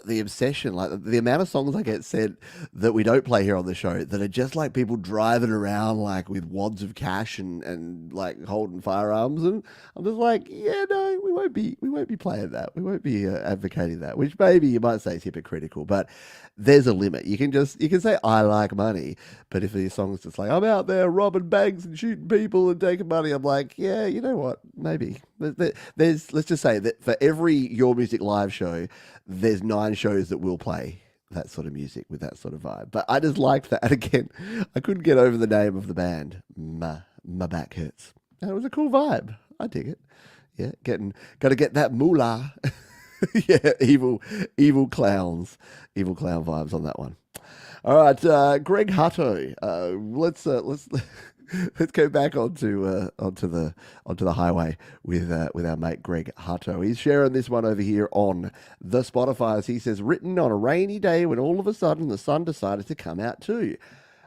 B: the obsession, like the amount of songs I get sent that we don't play here on the show that are just like people driving around like with wads of cash and like holding firearms, and I'm just like, yeah, no, we won't be playing that. We won't be advocating that, which maybe you might say is hypocritical, but there's a limit. You can say I like money, but if your song's just like I'm out there robbing banks and shooting people and taking money, I'm like, yeah, you know what? Maybe there's let's just say that for every Your Music live show, there's 9 shows that will play that sort of music with that sort of vibe. But I just liked that. And again, I couldn't get over the name of the band. My back hurts. And it was a cool vibe. I dig it. Yeah, got to get that moolah. Yeah, evil clown vibes on that one. All right, Greg Hutto. Let's let's go back onto the highway with our mate Greg Hutto. He's sharing this one over here on the Spotify. He says, written on a rainy day when all of a sudden the sun decided to come out too.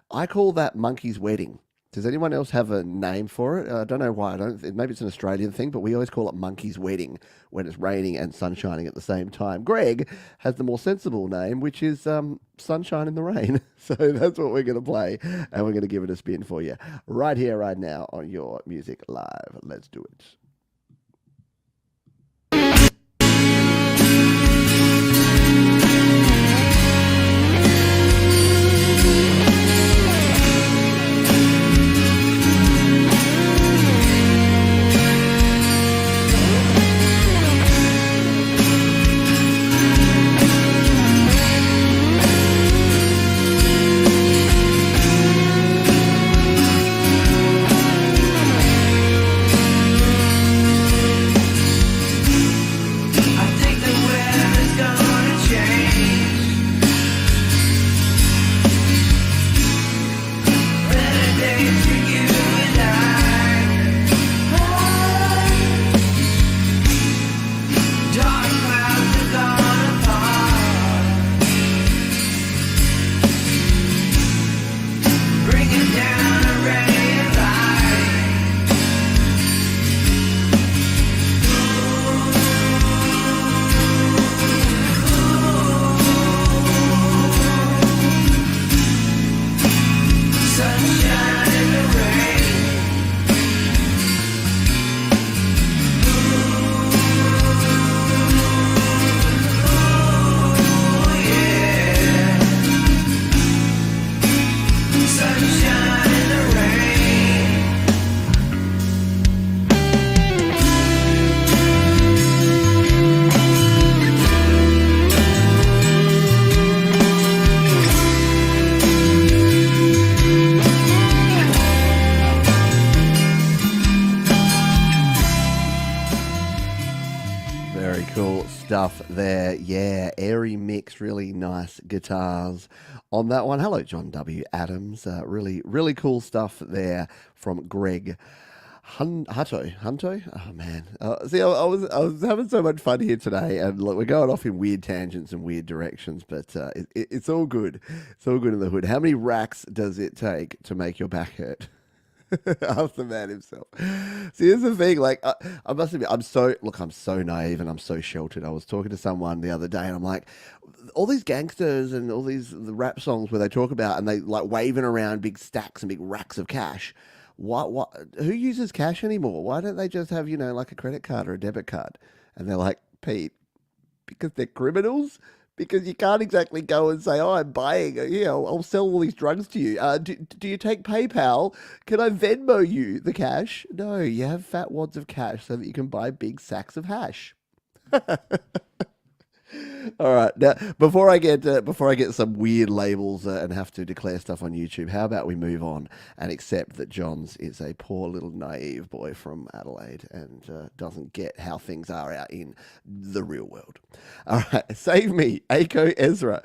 B: I call that Monkey's Wedding. Does anyone else have a name for it? I don't know why. Maybe it's an Australian thing, but we always call it Monkey's Wedding when it's raining and sun shining at the same time. Greg has the more sensible name, which is Sunshine in the Rain. So that's what we're going to play, and we're going to give it a spin for you right here, right now on Your Music Live. Let's do it. Stuff there, yeah, airy mix, really nice guitars on that one. Hello, John W. Adams. Really cool stuff there from Greg Hutto. Oh man, see, I was having so much fun here today, and look, we're going off in weird tangents and weird directions, but it's all good. It's all good in the hood. How many racks does it take to make your back hurt? Ask the man himself. See, here's the thing. Like, I must admit, I'm so naive and I'm so sheltered. I was talking to someone the other day, and I'm like, all these gangsters and all the rap songs where they talk about and they like waving around big stacks and big racks of cash. What? Who uses cash anymore? Why don't they just have like a credit card or a debit card? And they're like, Pete, because they're criminals. Because you can't exactly go and say, oh, I'm buying, I'll sell all these drugs to you. Do you take PayPal? Can I Venmo you the cash? No, you have fat wads of cash so that you can buy big sacks of hash. All right. Now, before I get some weird labels and have to declare stuff on YouTube, how about we move on and accept that Johns is a poor little naive boy from Adelaide and doesn't get how things are out in the real world. All right. Save Me, Aiko Ezra.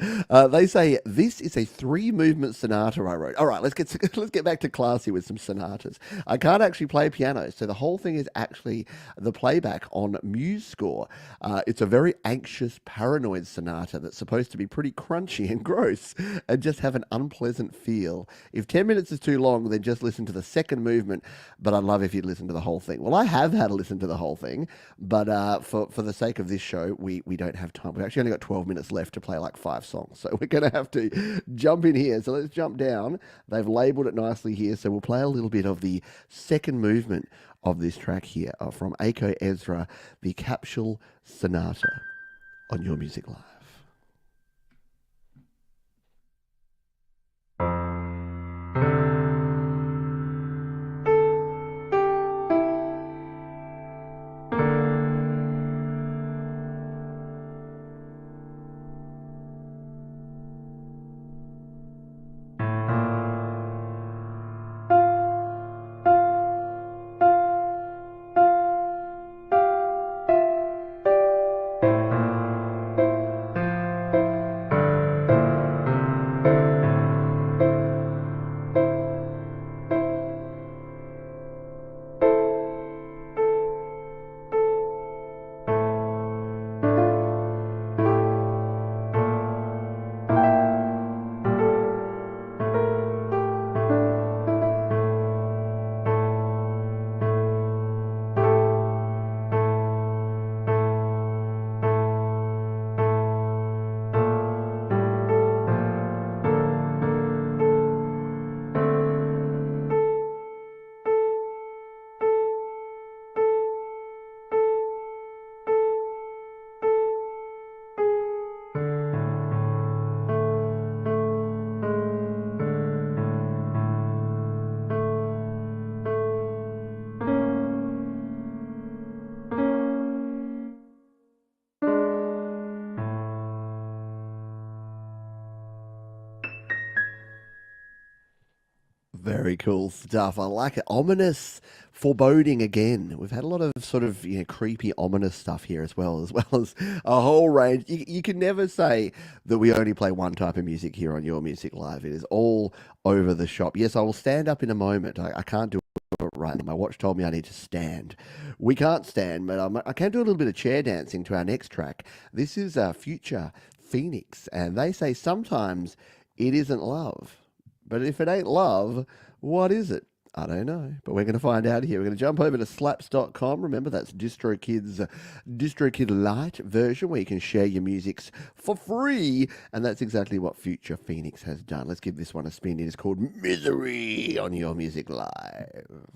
B: They say this is a 3-movement sonata I wrote. All right. Let's get back to classy with some sonatas. I can't actually play piano, so the whole thing is actually the playback on MuseScore. It's a very anxious, paranoid sonata that's supposed to be pretty crunchy and gross and just have an unpleasant feel. If 10 minutes is too long, then just listen to the second movement, but I'd love if you'd listen to the whole thing. Well, I have had to listen to the whole thing, but for the sake of this show, we don't have time. We've actually only got 12 minutes left to play like 5 songs, so we're going to have to jump in here. So let's jump down. They've labelled it nicely here, so we'll play a little bit of the second movement of this track here from Aiko Ezra, the Capsule Sonata, on Your Music Live. Very cool stuff. I like it. Ominous, foreboding again. We've had a lot of sort of creepy, ominous stuff here as well as a whole range. You can never say that we only play one type of music here on Your Music Live. It is all over the shop. Yes, I will stand up in a moment. I can't do it right now. My watch told me I need to stand. We can't stand, but I can do a little bit of chair dancing to our next track. This is Future Phoenix, and they say sometimes it isn't love. But if it ain't love, what is it? I don't know, but we're going to find out here. We're going to jump over to slaps.com. Remember, that's DistroKid's DistroKid Lite version where you can share your musics for free. And that's exactly what Future Phoenix has done. Let's give this one a spin. It is called Misery on Your Music Live.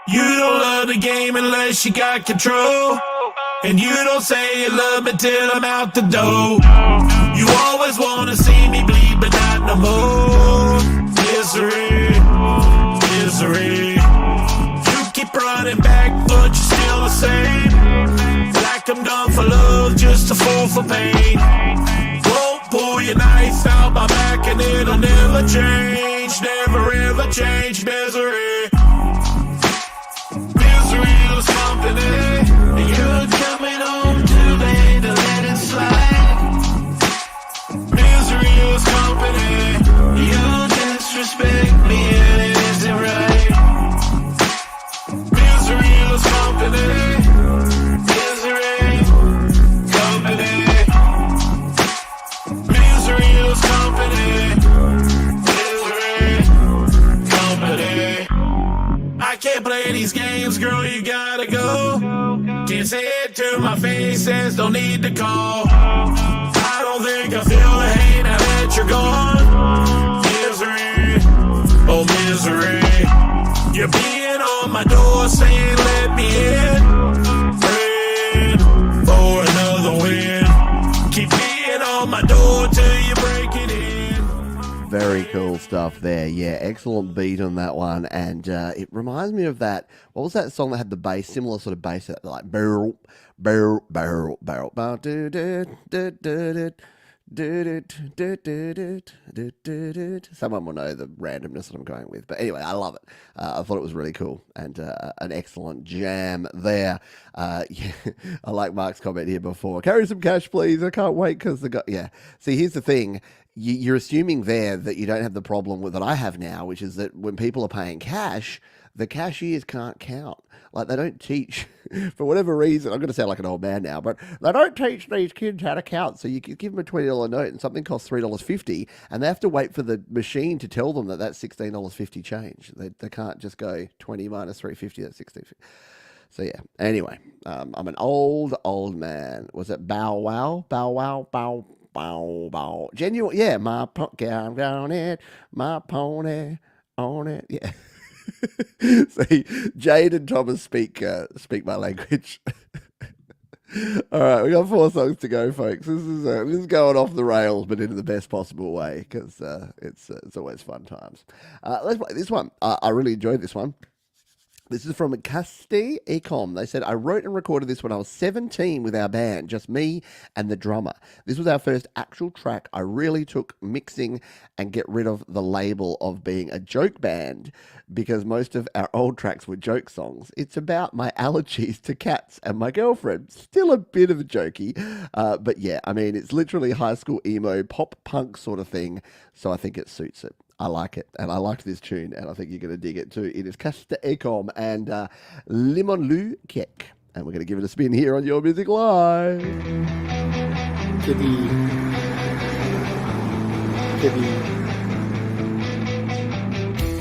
I: You don't love the game unless you got control. And you don't say you love me till I'm out the door. You always wanna see me bleed, but not no more. Misery, misery. You keep running back, but you're still the same. Like I'm done for love, just a fall for pain. Won't pull your knife out my back and it'll never change. Never ever change. Misery, misery was company. You're coming home too late to let it slide. Misery is company. You disrespect me and it isn't right. Misery is company. Misery, company. Misery is company. Misery, company. I can't play these games, girl, you gotta go. Can't say it to my face, says don't need to call. I don't think I feel the hate now that you're gone. Misery, oh misery. You're being on my door saying let me in. Praying for another win. Keep being on my door till you break it in.
B: Very cool stuff there. Yeah, excellent beat on that one. And it reminds me of that. What was that song that had the bass, similar sort of bass, like barrel, barrel, barrel, barrel, barrel, do, do, do, do, do. Someone will know the randomness that I'm going with. But anyway, I love it. I thought it was really cool and an excellent jam there. Yeah, I like Mark's comment here before. Carry some cash, please. I can't wait because the guy. Yeah. See, here's the thing. You're assuming there that you don't have the problem with that I have now, which is that when people are paying cash, the cashiers can't count. Like, they don't teach, for whatever reason, I'm going to sound like an old man now, but they don't teach these kids how to count. So you give them a $20 note and something costs $3.50, and they have to wait for the machine to tell them that that's $16.50 change. They can't just go 20 minus $3.50, that's $16.50. So yeah, anyway, I'm an old man. Was it Bow Wow? Bow Wow? Bow Bow. Genuine, yeah, my pony on it, my pony on it, yeah. See, Jade and Thomas speak my language. All right, we got 4 songs to go, folks. This is going off the rails, but in the best possible way, because it's always fun times. Let's play this one. I really enjoyed this one. This is from Caste Ecom. They said, I wrote and recorded this when I was 17 with our band, just me and the drummer. This was our first actual track. I really took mixing and get rid of the label of being a joke band because most of our old tracks were joke songs. It's about my allergies to cats and my girlfriend. Still a bit of a jokey, but yeah, I mean, it's literally high school emo, pop punk sort of thing, so I think it suits it. I like it, and I liked this tune, and I think you're going to dig it too. It is Caste Ecom and Limon Lu Kek, and we're going to give it a spin here on Your Music Live.
J: Kitty.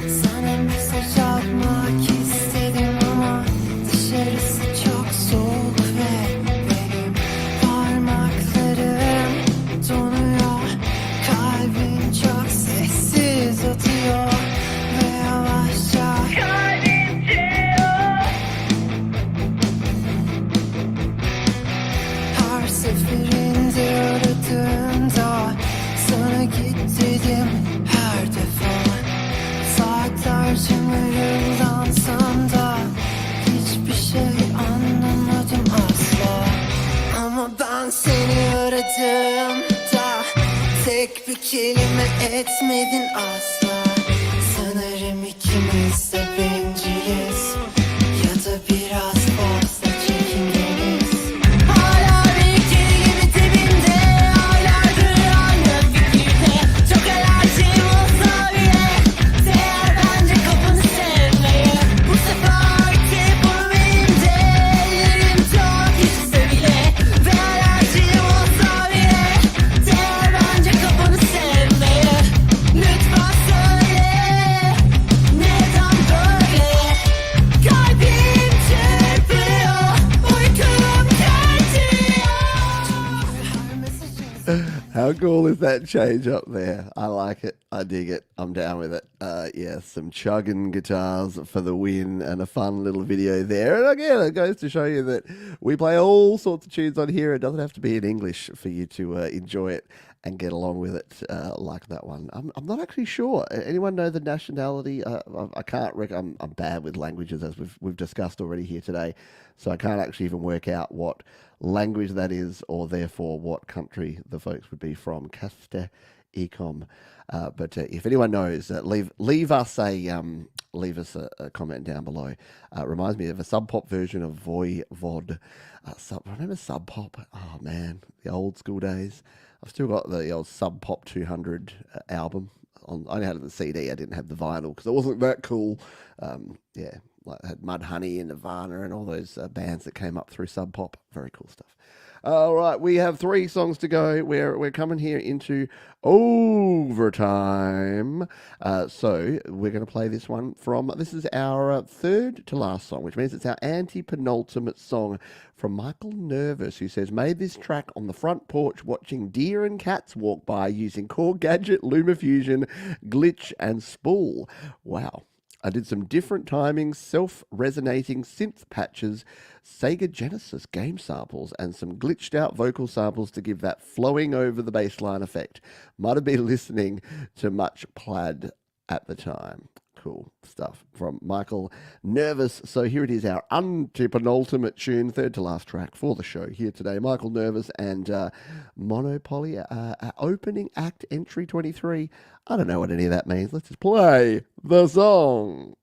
E: Sana mesaj atmak istedim ama dışarısı çok soğuk ve benim parmaklarım donuyor. Kalbim çok sessiz atıyor ve yavaşça kalbim diyor. Her seferinde aradığımda sana git dedim her defa. Saatlerce mırıldansam da hiçbir şey anlamadım asla. Ama ben seni aradığımda tek bir kelime etmedin asla. Sanırım ikimiz de benciliz ya da biraz fazla çekingeniz. Hala bir kere gibi dibinde, aylardır aynı fikirde. Çok alerjim olsa bile değer bence kapını sevmeye. Bu sefer telefonu elimde, ellerim çok üşüse bile. Ve alerjim olsa bile değer bence kapını sevmeye. Lütfen söyle neden böyle? Kalbim çırpıyor, uykum kaçıyor. Her mesajın
B: How cool is that change up there? I like it. I dig it. I'm down with it. Yeah, some chugging guitars for the win and a fun little video there. And again, it goes to show you that we play all sorts of tunes on here. It doesn't have to be in English for you to enjoy it and get along with it like that one. I'm not actually sure. Anyone know the nationality? I can't. I'm bad with languages, as we've discussed already here today. So I can't actually even work out what language that is, or therefore what country the folks would be from. Caste Ecom. But if anyone knows, leave us a comment down below. Reminds me of a Sub Pop version of Voivod. Remember Sub Pop? Oh man, the old school days. I've still got the old Sub Pop 200 album. I only had it on the CD. I didn't have the vinyl because it wasn't that cool. Yeah, like I had Mudhoney and Nirvana and all those bands that came up through Sub Pop. Very cool stuff. All right, we have 3 songs to go. We're coming here into overtime. So we're going to play this one this is our third to last song, which means it's our anti-penultimate song from Michael Nervous, who says, made this track on the front porch watching deer and cats walk by using Core Gadget, LumaFusion, Glitch, and Spool. Wow. I did some different timings, self-resonating synth patches, Sega Genesis game samples, and some glitched out vocal samples to give that flowing over the bassline effect. Might have been listening to much Plaid at the time. Cool stuff from Michael Nervous. So here it is, our antepenultimate tune, third to last track for the show here today. Michael Nervous and Monopoly, opening act entry 23. I don't know what any of that means. Let's just play the song.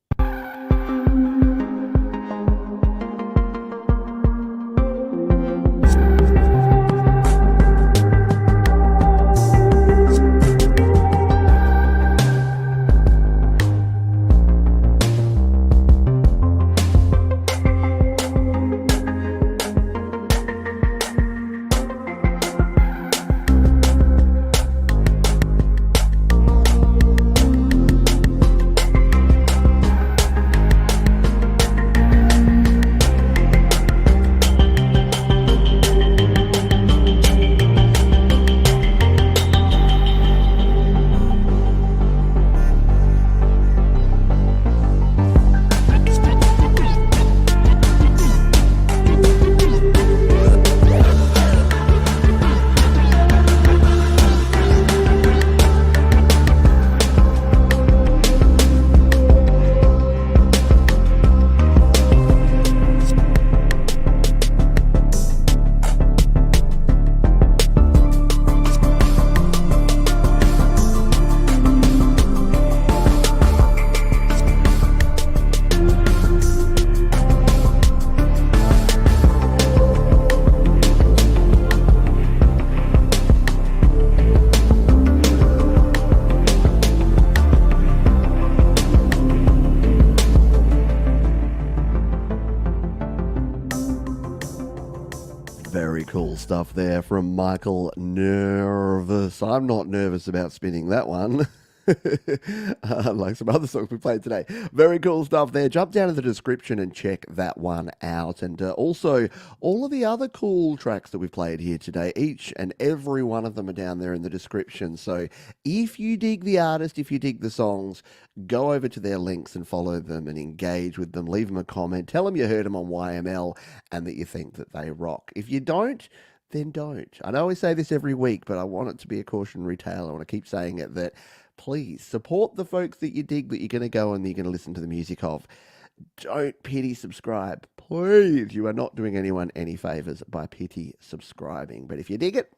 B: Very cool stuff there from Michael Nervous. I'm not nervous about spinning that one. Like some other songs we played today. Very cool stuff there. Jump down to the description and check that one out. And also, all of the other cool tracks that we've played here today, each and every one of them are down there in the description. So if you dig the artist, if you dig the songs, go over to their links and follow them and engage with them. Leave them a comment. Tell them you heard them on YML and that you think that they rock. If you don't, then don't. I know I say this every week, but I want it to be a cautionary tale. I want to keep saying it, that please support the folks that you dig, that you're going to go and you're going to listen to the music of. Don't pity subscribe. Please, you are not doing anyone any favours by pity subscribing. But if you dig it,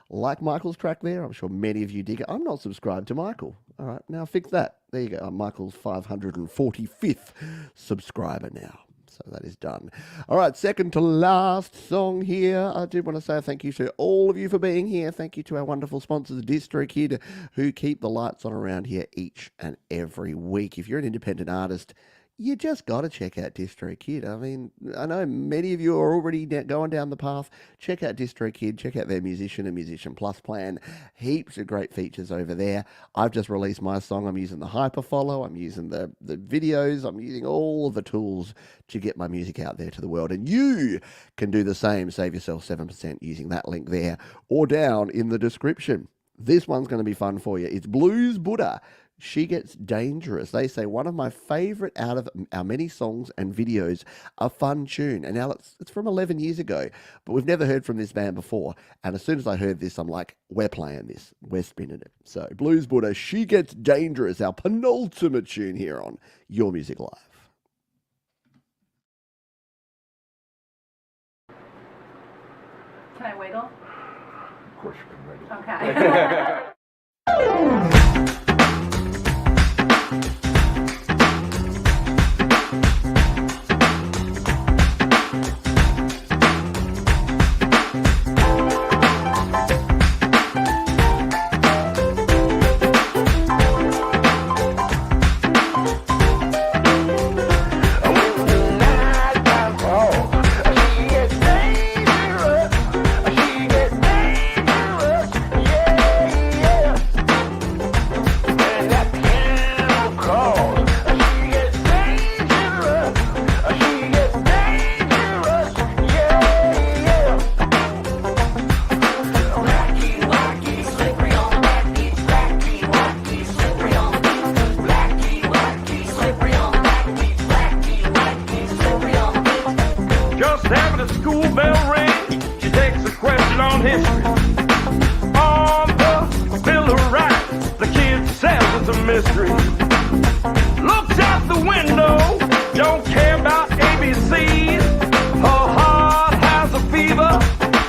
B: like Michael's track there, I'm sure many of you dig it. I'm not subscribed to Michael. All right, now fix that. There you go. I'm Michael's 545th subscriber now. So that is done. All right, second to last song here. I did want to say thank you to all of you for being here. Thank you to our wonderful sponsors, DistroKid, who keep the lights on around here each and every week. If you're an independent artist, you just got to check out DistroKid. I mean, I know many of you are already going down the path. Check out DistroKid. Check out their Musician and Musician Plus plan. Heaps of great features over there. I've just released my song. I'm using the Hyperfollow. I'm using the videos. I'm using all of the tools to get my music out there to the world. And you can do the same. Save yourself 7% using that link there or down in the description. This one's going to be fun for you. It's Blues Buddha. She Gets Dangerous. They say one of my favourite out of our many songs and videos, a fun tune. And now it's from 11 years ago, but we've never heard from this band before. And as soon as I heard this, I'm like, we're playing this. We're spinning it. So Blues Buddha, She Gets Dangerous, our penultimate tune here on Your Music Live.
J: Can I wiggle?
D: Of course you can wiggle.
J: Okay.
K: First having a school bell ring, she takes a question on history. On the Bill of Rights, the kid says it's a mystery. Looks out the window, don't care about ABCs. Her heart has a fever,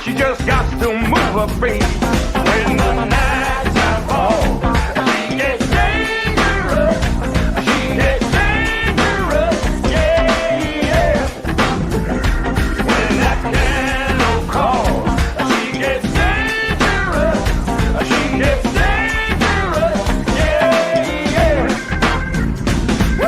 K: she just got to move her feet. When the night time falls, she gets dangerous. She gets dangerous, yeah, yeah. When that piano calls, she gets dangerous. She gets dangerous, yeah, yeah. Woo!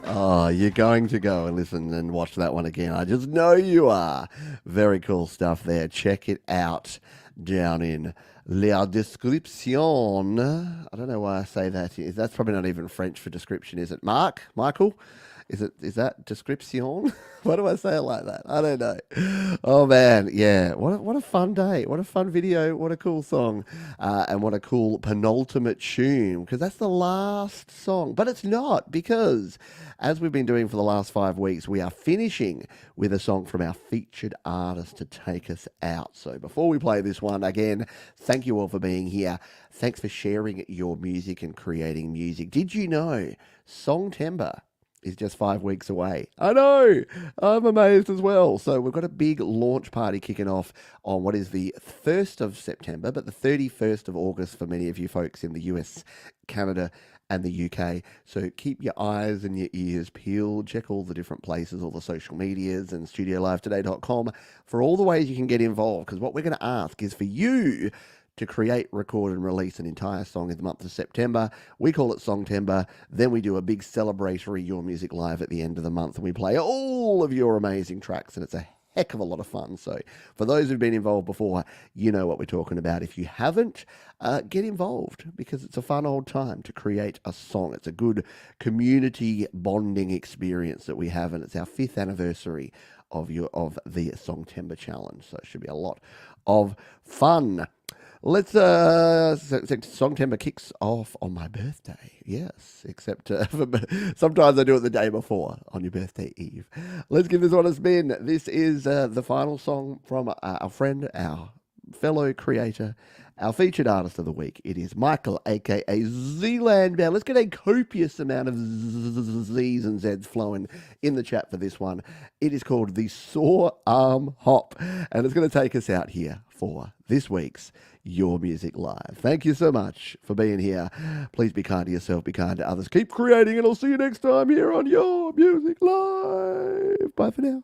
B: Oh, you're going to go and listen and watch that one again. I just know you are. Very cool stuff there. Check it out down in La Description. I don't know why I say that. That's probably not even French for description, is it? Michael? Is that description? Why do I say it like that? I don't know. Oh man, yeah. What a fun day. What a fun video. What a cool song. And what a cool penultimate tune. Because that's the last song. But it's not, because as we've been doing for the last 5 weeks, we are finishing with a song from our featured artist to take us out. So before we play this one, again, thank you all for being here. Thanks for sharing your music and creating music. Did you know Songtember is just 5 weeks away? I know, I'm amazed as well. So we've got a big launch party kicking off on what is the 1st of September, but the 31st of August for many of you folks in the US, Canada, and the UK. So keep your eyes and your ears peeled. Check all the different places, all the social medias, and studiolivetoday.com for all the ways you can get involved. Because what we're going to ask is for you to create, record, and release an entire song in the month of September. We call it Songtember. Then we do a big celebratory Your Music Live at the end of the month, and we play all of your amazing tracks, and it's a heck of a lot of fun. So for those who've been involved before, you know what we're talking about. If you haven't, get involved, because it's a fun old time to create a song. It's a good community bonding experience that we have, and it's our 5th anniversary of the Songtember Challenge. So it should be a lot of fun. Let's Songtember kicks off on my birthday. Yes, except sometimes I do it the day before, on your birthday eve. Let's give this one a spin. This is the final song from our friend, our fellow creator, our featured artist of the week. It is Michael, aka Zealand Bound. Let's get a copious amount of Z's and Z's flowing in the chat for this one. It is called the Sore Arm Hop, and it's going to take us out here for this week's Your Music Live. Thank you so much for being here. Please be kind to yourself, be kind to others. Keep creating, and I'll see you next time here on Your Music Live. Bye for now.